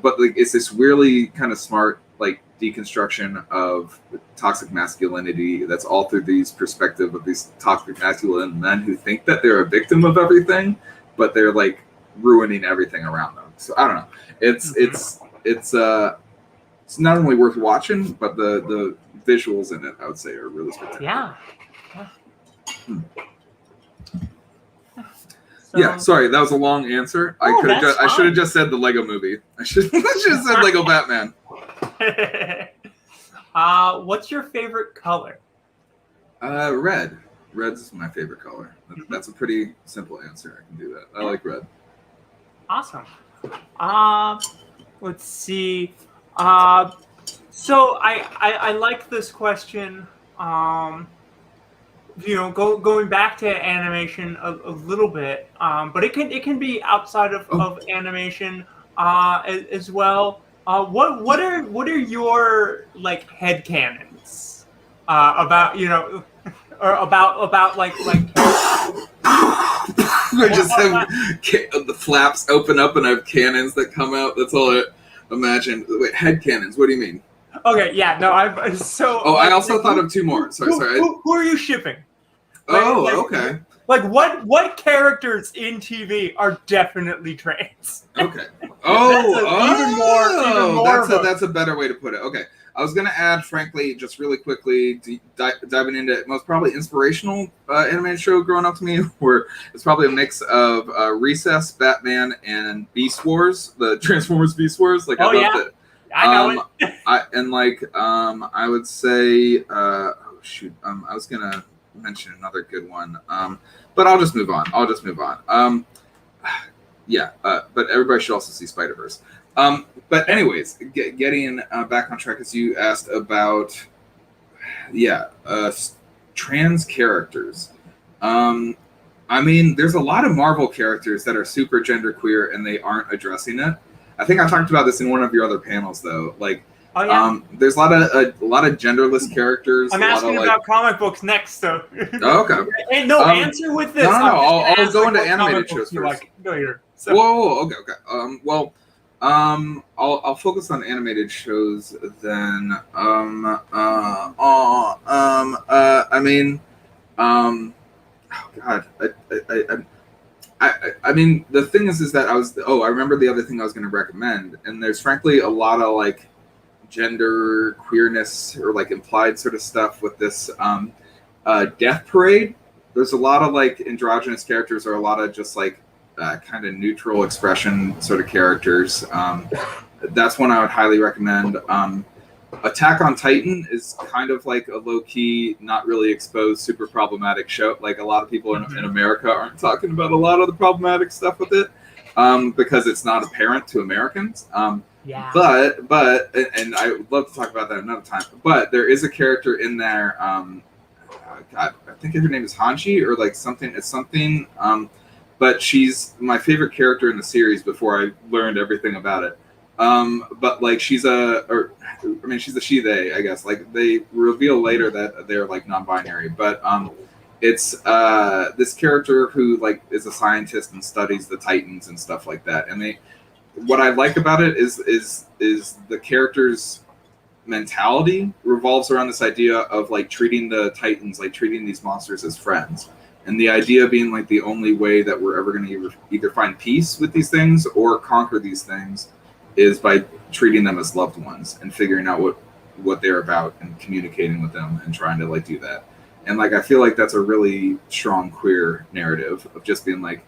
but like it's this really kind of smart like deconstruction of toxic masculinity that's all through these perspective of these toxic masculine men who think that they're a victim of everything, but they're like ruining everything around them. So I don't know. It's not only worth watching, but the visuals in it, I would say, are really spectacular. Yeah. So, yeah, sorry, that was a long answer. I should have just said the Lego Movie. I should have said Lego Batman. What's your favorite color? Red. Red's my favorite color. That's a pretty simple answer. I can do that. I like red. Awesome. Let's see. So I like this question. Going back to animation a little bit, but it can be outside of animation as well. What are your like headcanons about or about like I just have the flaps open up and I have cannons that come out. That's all I imagine. Wait, headcanons? What do you mean? Okay, yeah, no, I've so. Oh, I also thought of two more. Sorry. Who are you shipping? Okay. Like what characters in TV are definitely trans? Okay. That's a better way to put it. Okay. I was going to add, frankly, just really quickly, diving into most probably inspirational animated show growing up to me, where it's probably a mix of Recess, Batman, and Beast Wars, the Transformers Beast Wars. Like, I loved it. I know it. I would say, I was going to mention another good one, but I'll just move on. But everybody should also see Spider-Verse. But anyways, getting back on track, as you asked about, trans characters. I mean, there's a lot of Marvel characters that are super genderqueer and they aren't addressing it. I think I talked about this in one of your other panels, though. Like, there's a lot of genderless characters. I'm asking about comic books next, so. Oh, okay. And answer with this. No. I'll go into animated shows first. Like. Go here. So. Whoa. Okay. I'll focus on animated shows then. I mean, the thing is that I remember the other thing I was going to recommend, and there's frankly a lot of like gender queerness or like implied sort of stuff with this Death Parade. There's a lot of like androgynous characters or a lot of just like kind of neutral expression sort of characters. That's one I would highly recommend. Attack on Titan is kind of like a low-key, not really exposed, super problematic show. Like a lot of people in America aren't talking about a lot of the problematic stuff with it because it's not apparent to Americans. But I would love to talk about that another time. But there is a character in there. I think her name is Hanji or like something. It's something. But she's my favorite character in the series before I learned everything about it. But like she's a she/they, I guess. Like they reveal later that they're like non-binary, but it's this character who like is a scientist and studies the Titans and stuff like that. And what I like about it is the character's mentality revolves around this idea of like treating the Titans, like treating these monsters as friends. And the idea being like the only way that we're ever going to either find peace with these things or conquer these things is by treating them as loved ones and figuring out what they're about and communicating with them and trying to like do that. And like I feel like that's a really strong queer narrative of just being like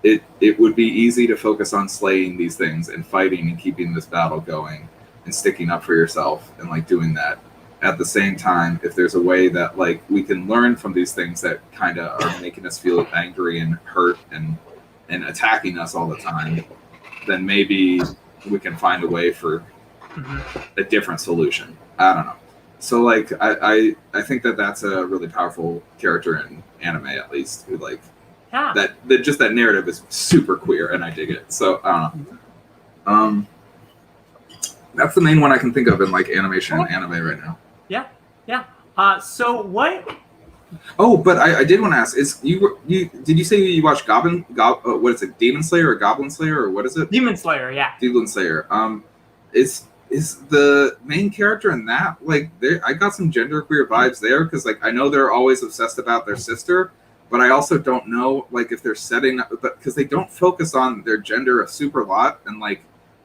it would be easy to focus on slaying these things and fighting and keeping this battle going and sticking up for yourself and like doing that. At the same time, if there's a way that like we can learn from these things that kind of are making us feel angry and hurt and attacking us all the time, then maybe we can find a way for a different solution. I don't know. So like I think that's a really powerful character in anime, at least, who like that just that narrative is super queer and I dig it. So I don't know. That's the main one I can think of in like animation and anime right now. Yeah. So what Oh, but I did want to ask: did you say you watched what is it, Demon Slayer or Goblin Slayer or what is it? Demon Slayer, yeah. Demon Slayer. Is the main character in that like I got some genderqueer vibes there because like I know they're always obsessed about their sister, but I also don't know like if they're setting up, but because they don't focus on their gender a super lot and like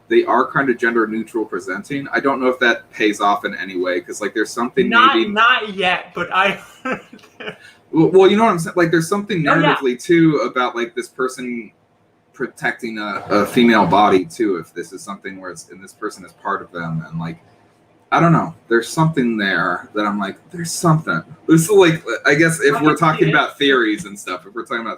they are kind of gender neutral presenting. I don't know if that pays off in any way because like there's something not yet, but I. Well, you know what I'm saying. Like there's something narratively too about like this person protecting a female body too, if this is something where this person is part of them, and like I don't know, there's something there that I'm like, there's something. This is like, I guess if we're talking about theories and stuff, I don't know.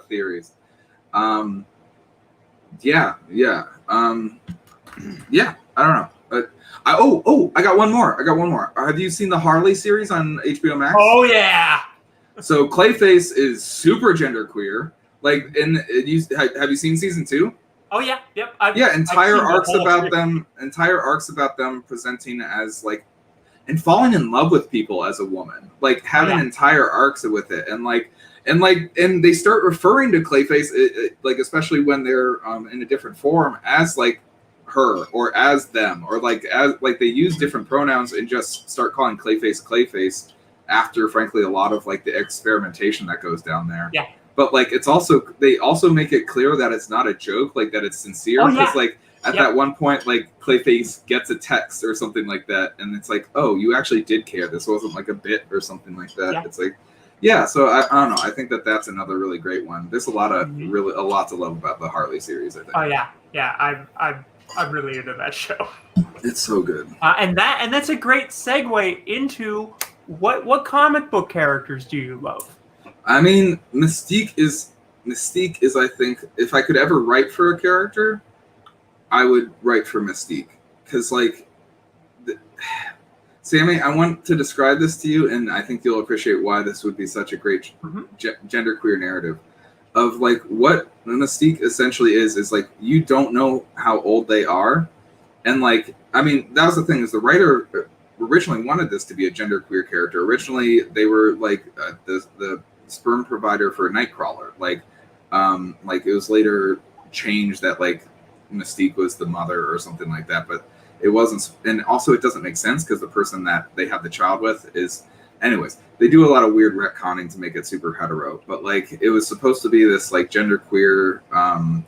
I got one more. Have you seen the Harley series on HBO Max? Oh yeah. So Clayface is super genderqueer. Like, have you seen season 2? Oh yeah, yep. Entire arcs about them presenting as like, and falling in love with people as a woman, like having entire arcs with it, and they start referring to Clayface, like especially when they're in a different form as like her or as them, or like as like they use different pronouns and just start calling Clayface after frankly a lot of like the experimentation that goes down there. Yeah. But like they also make it clear that it's not a joke, like that it's sincere. Because like at that one point, like Clayface gets a text or something like that, and it's like, oh, you actually did care. This wasn't like a bit or something like that. Yeah. It's like, So I don't know. I think that's another really great one. There's a lot to love about the Harley series, I think. Oh yeah. I'm really into that show. It's so good. And that's a great segue into what comic book characters do you love? I mean, Mystique is I think if I could ever write for a character, I would write for Mystique because like, Sammie, I want to describe this to you, and I think you'll appreciate why this would be such a great genderqueer narrative of like what Mystique essentially is like you don't know how old they are, and like I mean that was the thing is the writer originally wanted this to be a genderqueer character. Originally they were like the sperm provider for Nightcrawler, like it was later changed that like Mystique was the mother or something like that, but it wasn't. And also it doesn't make sense because the person that they have the child with is, anyways, they do a lot of weird retconning to make it super hetero, but like it was supposed to be this like genderqueer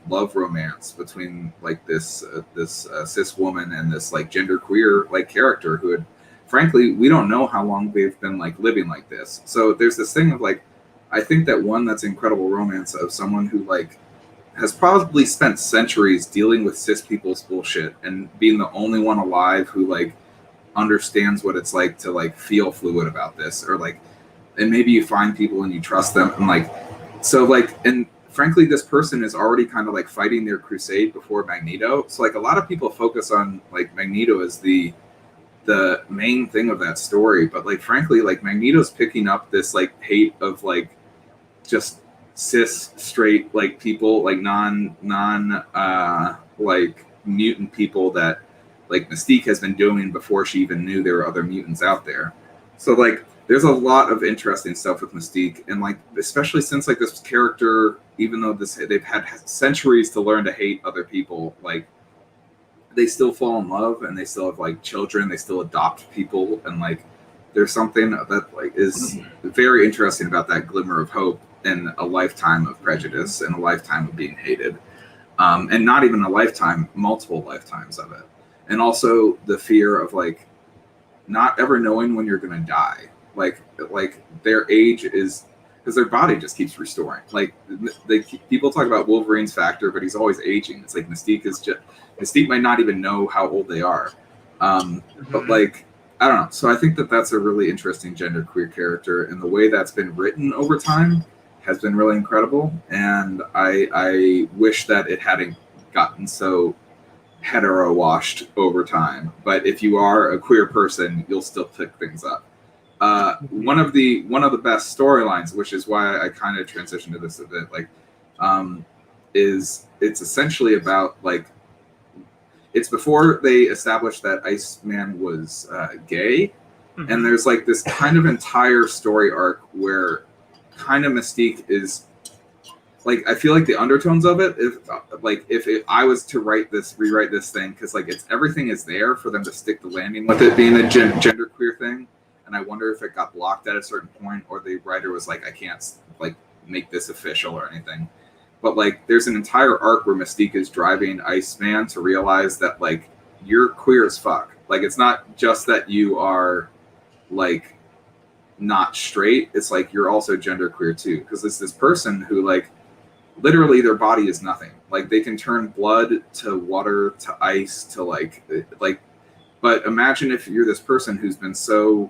love romance between like this cis woman and this like genderqueer like character who had, frankly, we don't know how long they've been like living like this. So there's this thing of like, I think that that's incredible romance of someone who like has probably spent centuries dealing with cis people's bullshit and being the only one alive who like understands what it's like to like feel fluid about this, or like, and maybe you find people and you trust them and like, so like, and frankly this person is already kind of like fighting their crusade before Magneto. So like a lot of people focus on like Magneto as the main thing of that story, but like frankly like Magneto's picking up this like hate of like just cis straight like people, like non like mutant people that like Mystique has been doing before she even knew there were other mutants out there. So like there's a lot of interesting stuff with Mystique, and like especially since like this character, even though they've had centuries to learn to hate other people, like they still fall in love and they still have like children, they still adopt people, and like there's something that like is very interesting about that glimmer of hope in a lifetime of prejudice and a lifetime of being hated, and not even a lifetime, multiple lifetimes of it. And also the fear of like not ever knowing when you're going to die. Like their age is, because their body just keeps restoring. Like people talk about Wolverine's factor, but he's always aging. It's like Mystique might not even know how old they are. But like, I don't know. So I think that's a really interesting genderqueer character, and the way that's been written over time has been really incredible. And I wish that it hadn't gotten so hetero washed over time, but if you are a queer person, you'll still pick things up. One of the best storylines, which is why I kind of transitioned to this a bit, like, is it's essentially about like, it's before they established that Iceman was gay, and there's like this kind of entire story arc where kind of Mystique is like, I feel like the undertones of it, if I was to rewrite this thing, because like everything is there for them to stick the landing with it being a genderqueer thing, and I wonder if it got blocked at a certain point, or the writer was like, I can't like make this official or anything. But like, there's an entire arc where Mystique is driving Iceman to realize that like, you're queer as fuck. Like, it's not just that you are like not straight, it's like you're also genderqueer too, because it's this person who like literally their body is nothing. Like, they can turn blood to water to ice to like but imagine if you're this person who's been so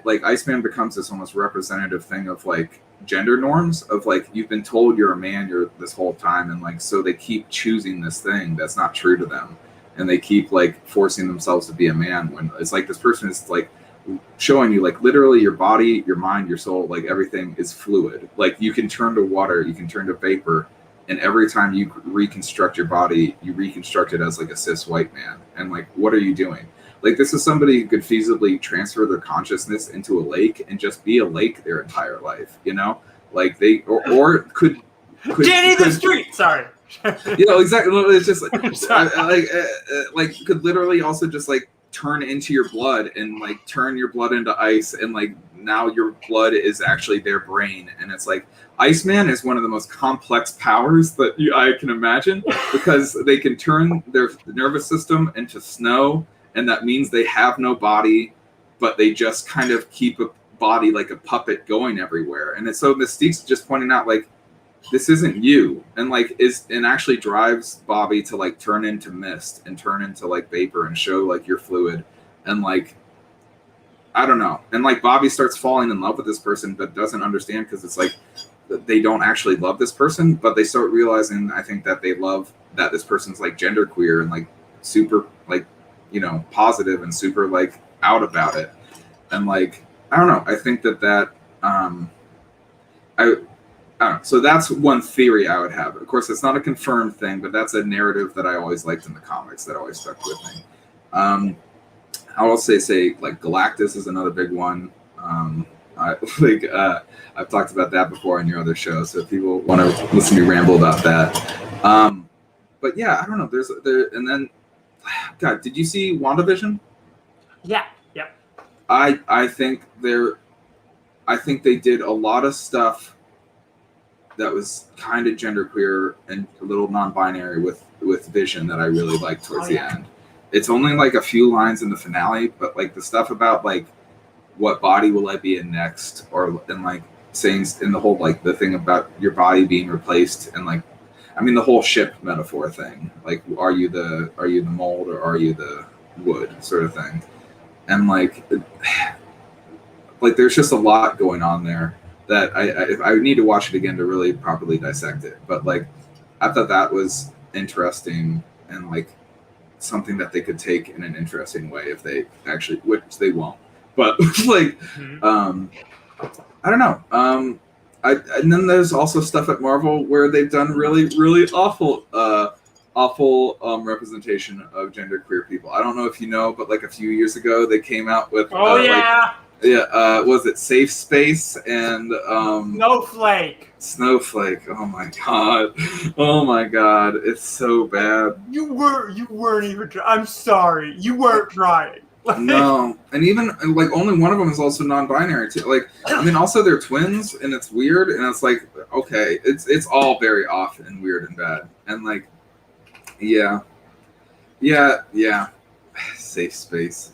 like, Iceman becomes this almost representative thing of like gender norms of like, you've been told you're a man you're this whole time, and like, so they keep choosing this thing that's not true to them, and they keep like forcing themselves to be a man, when it's like this person is like showing you like literally your body, your mind, your soul, like everything is fluid. Like, you can turn to water, you can turn to vapor, and every time you reconstruct your body, you reconstruct it as like a cis white man. And like, what are you doing? Like, this is somebody who could feasibly transfer their consciousness into a lake and just be a lake their entire life, you know? Like, they or could Danny the Street. Sorry. You know, exactly. It's just like could literally also just like turn into your blood and like turn your blood into ice, and like now your blood is actually their brain. And it's like, Iceman is one of the most complex powers that I can imagine, because they can turn their nervous system into snow, and that means they have no body, but they just kind of keep a body like a puppet going everywhere. And it's so Mystique's just pointing out like, this isn't you, and like and actually drives Bobby to like turn into mist and turn into like vapor and show like you're fluid. And like, I don't know, and like Bobby starts falling in love with this person but doesn't understand, because it's like they don't actually love this person, but they start realizing, I think, that they love that this person's like genderqueer and like super like, you know, positive and super like out about it. And like, I don't know, I think that I don't know. So that's one theory I would have. Of course, it's not a confirmed thing, but that's a narrative that I always liked in the comics that always stuck with me. I will say like Galactus is another big one. I've talked about that before on your other show, so if people want to listen to me ramble about that. But yeah, I don't know. And then, God, did you see WandaVision? Yeah. Yep. I think they did a lot of stuff that was kind of genderqueer and a little non-binary with Vision that I really liked towards the end. It's only like a few lines in the finale, but like the stuff about like what body will I be in next, and like saying in the whole like the thing about your body being replaced, and like, I mean, the whole ship metaphor thing, like are you the mold or are you the wood sort of thing, and like there's just a lot going on there that I need to watch it again to really properly dissect it. But like, I thought that was interesting, and like something that they could take in an interesting way if they actually, which they won't. But like, I don't know. And then there's also stuff at Marvel where they've done really, really awful representation of genderqueer people. I don't know if you know, but like a few years ago they came out with was it Safe Space and Snowflake. Oh my god, it's so bad. You weren't even I'm sorry, you weren't trying. No, and even like only one of them is also non-binary too. Like, I mean, also they're twins, and it's weird, and it's like, okay, it's all very off and weird and bad, and like, yeah, Safe Space,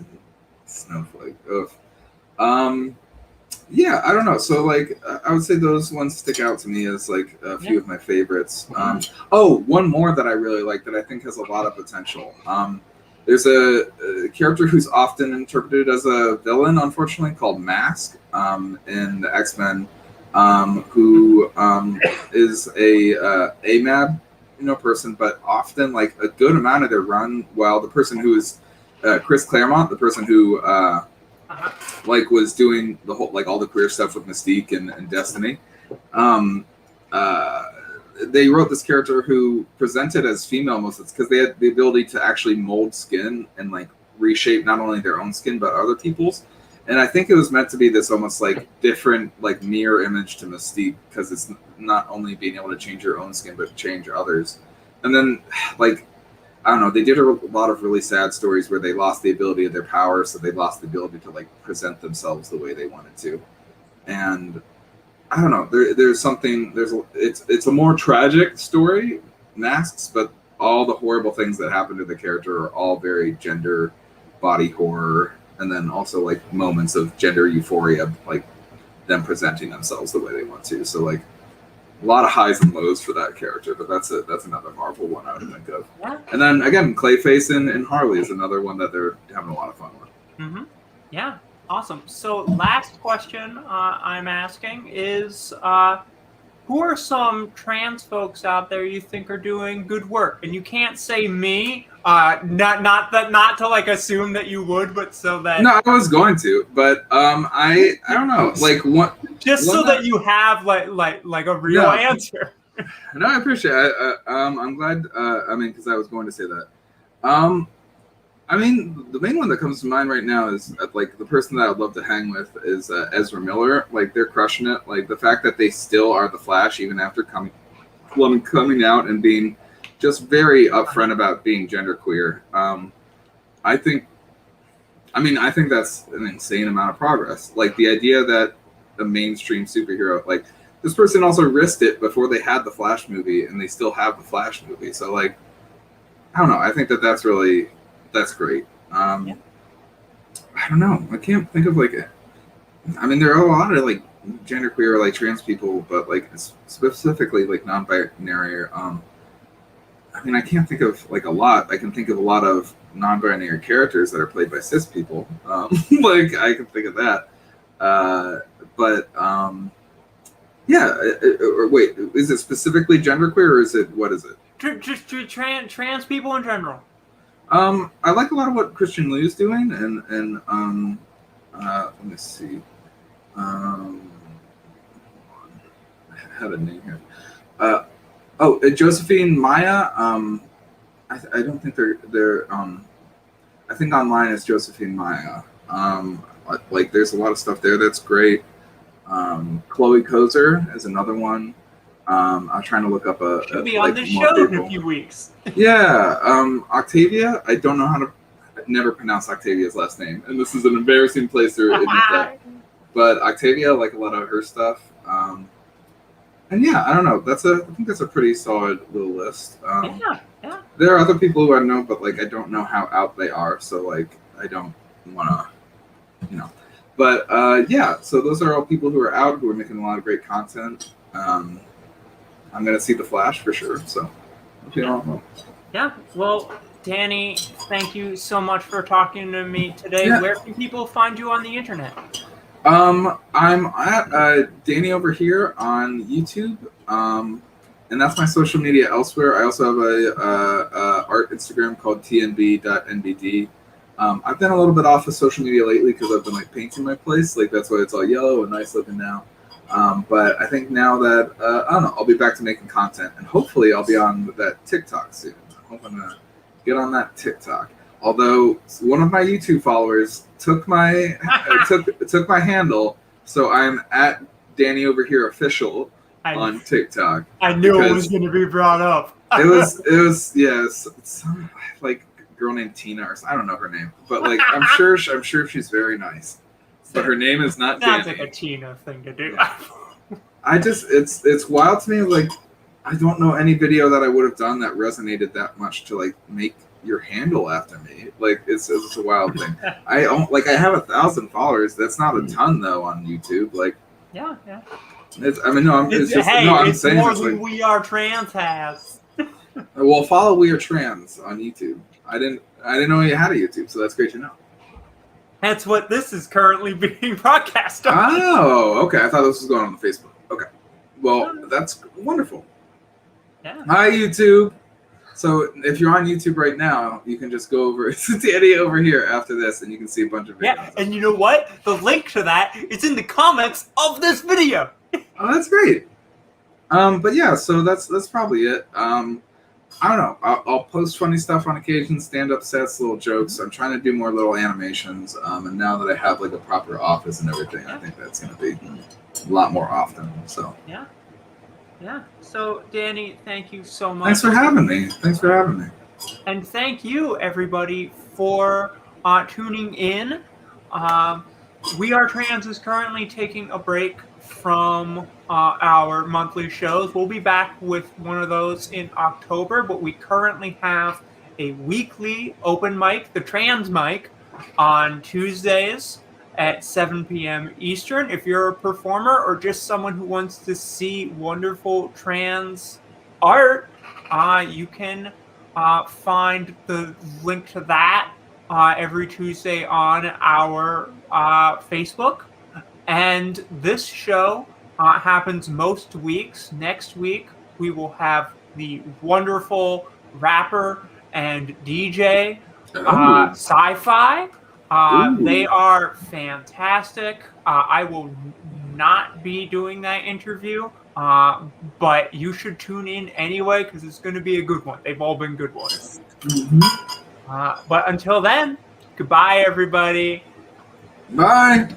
Snowflake. Ugh. Yeah, I don't know. So like, I would say those ones stick out to me as like a few of my favorites. One more that I really like that I think has a lot of potential. There's a character who's often interpreted as a villain, unfortunately, called Mask in the X-Men, who is a AMAB, person, but often like a good amount of their run, while the person who is Chris Claremont, the person who like was doing the whole like all the queer stuff with Mystique and Destiny, they wrote this character who presented as female most because they had the ability to actually mold skin and like reshape not only their own skin but other people's. And I think it was meant to be this almost like different, like mirror image to Mystique, because it's not only being able to change your own skin, but change others. And then, like, I don't know, they did a lot of really sad stories where they lost the ability of their power, so they lost the ability to like present themselves the way they wanted to. And I don't know, it's a more tragic story, Masks, but all the horrible things that happen to the character are all very gender, body horror, and then also like moments of gender euphoria, like them presenting themselves the way they want to. So like a lot of highs and lows for that character, but that's another Marvel one I would think of. Yeah. And then again, Clayface and Harley is another one that they're having a lot of fun with. Mm-hmm. Yeah, awesome. So last question I'm asking is, who are some trans folks out there you think are doing good work? And you can't say me, not to like assume that you would, but so that no, I was going to, but I don't know, like what just so that you have like a real answer. No, I appreciate it. I'm glad. I mean, because I was going to say that. I mean, the main one that comes to mind right now is like the person that I would love to hang with is Ezra Miller. Like they're crushing it. Like the fact that they still are the Flash even after coming out and being just very upfront about being genderqueer. I think that's an insane amount of progress. Like the idea that a mainstream superhero, like this person also risked it before they had the Flash movie, and they still have the Flash movie. So like, I don't know. I think that's great. I don't know. I can't think of like it. I mean, there are a lot of like genderqueer or like trans people, but like specifically like non-binary. I mean, I can't think of like a lot. I can think of a lot of non-binary characters that are played by cis people. Like I can think of that. Wait, is it specifically genderqueer or is it what is it? Just trans people in general. I like a lot of what Christian Liu's doing, and let me see. I have a name here. Josephine Maya. I don't think they're. I think online is Josephine Maya. Like there's a lot of stuff there that's great. Chloe Kozer is another one. I'm trying to look up she'll be on this show in a few weeks. Yeah, Octavia. I don't know how to. I've never pronounced Octavia's last name, and this is an embarrassing place to admit that. But Octavia, like a lot of her stuff. And yeah, I don't know. I think that's a pretty solid little list. Yeah. There are other people who I know, but like I don't know how out they are, so like I don't want to, But yeah, so those are all people who are out, who are making a lot of great content. I'm gonna see the Flash for sure. So, yeah. Well, Dani, thank you so much for talking to me today. Yeah. Where can people find you on the internet? I'm at Dani over here on YouTube, and that's my social media elsewhere. I also have a art Instagram called tnb.nbd. I've been a little bit off of social media lately because I've been like painting my place. Like that's why it's all yellow and nice looking now. But I think now that I don't know, I'll be back to making content, and hopefully I'll be on that TikTok soon. I hope I'm gonna get on that TikTok. Although one of my YouTube followers took my took my handle, so I'm at Dani over here official on TikTok. I knew it was going to be brought up. it was some like girl named Tina or I don't know her name, but like I'm sure she's very nice. But her name is not Dani. Sounds like a Tina thing to do. It's wild to me. Like I don't know any video that I would have done that resonated that much to like make your handle after me. Like it's a wild thing. I have 1,000 followers. That's not a ton though on YouTube. Like yeah. It's saying more than We Are Trans has. Well, follow We Are Trans on YouTube. I didn't know you had a YouTube, so that's great to know. That's what this is currently being broadcast on. Oh, okay. I thought this was going on Facebook. Okay. Well, that's wonderful. Yeah. Hi, YouTube. So if you're on YouTube right now, you can just go over to Dani over here after this, and you can see a bunch of videos. Yeah, and you know what? The link to that is in the comments of this video. Oh, that's great. But yeah, so that's probably it. I don't know. I'll post funny stuff on occasion, stand-up sets, little jokes. I'm trying to do more little animations. And now that I have like a proper office and everything, I think that's going to be a lot more often. So yeah. So Dani, thank you so much. Thanks for having me. And thank you, everybody, for tuning in. We Are Trans is currently taking a break from our monthly shows. We'll be back with one of those in October, but we currently have a weekly open mic, the Trans Mic, on Tuesdays at 7 p.m. Eastern. If you're a performer or just someone who wants to see wonderful trans art, you can find the link to that every Tuesday on our Facebook. And this show happens most weeks. Next week, we will have the wonderful rapper and DJ Sci-Fi. They are fantastic. I will not be doing that interview, but you should tune in anyway because it's going to be a good one. They've all been good ones. But until then, goodbye, everybody. Bye.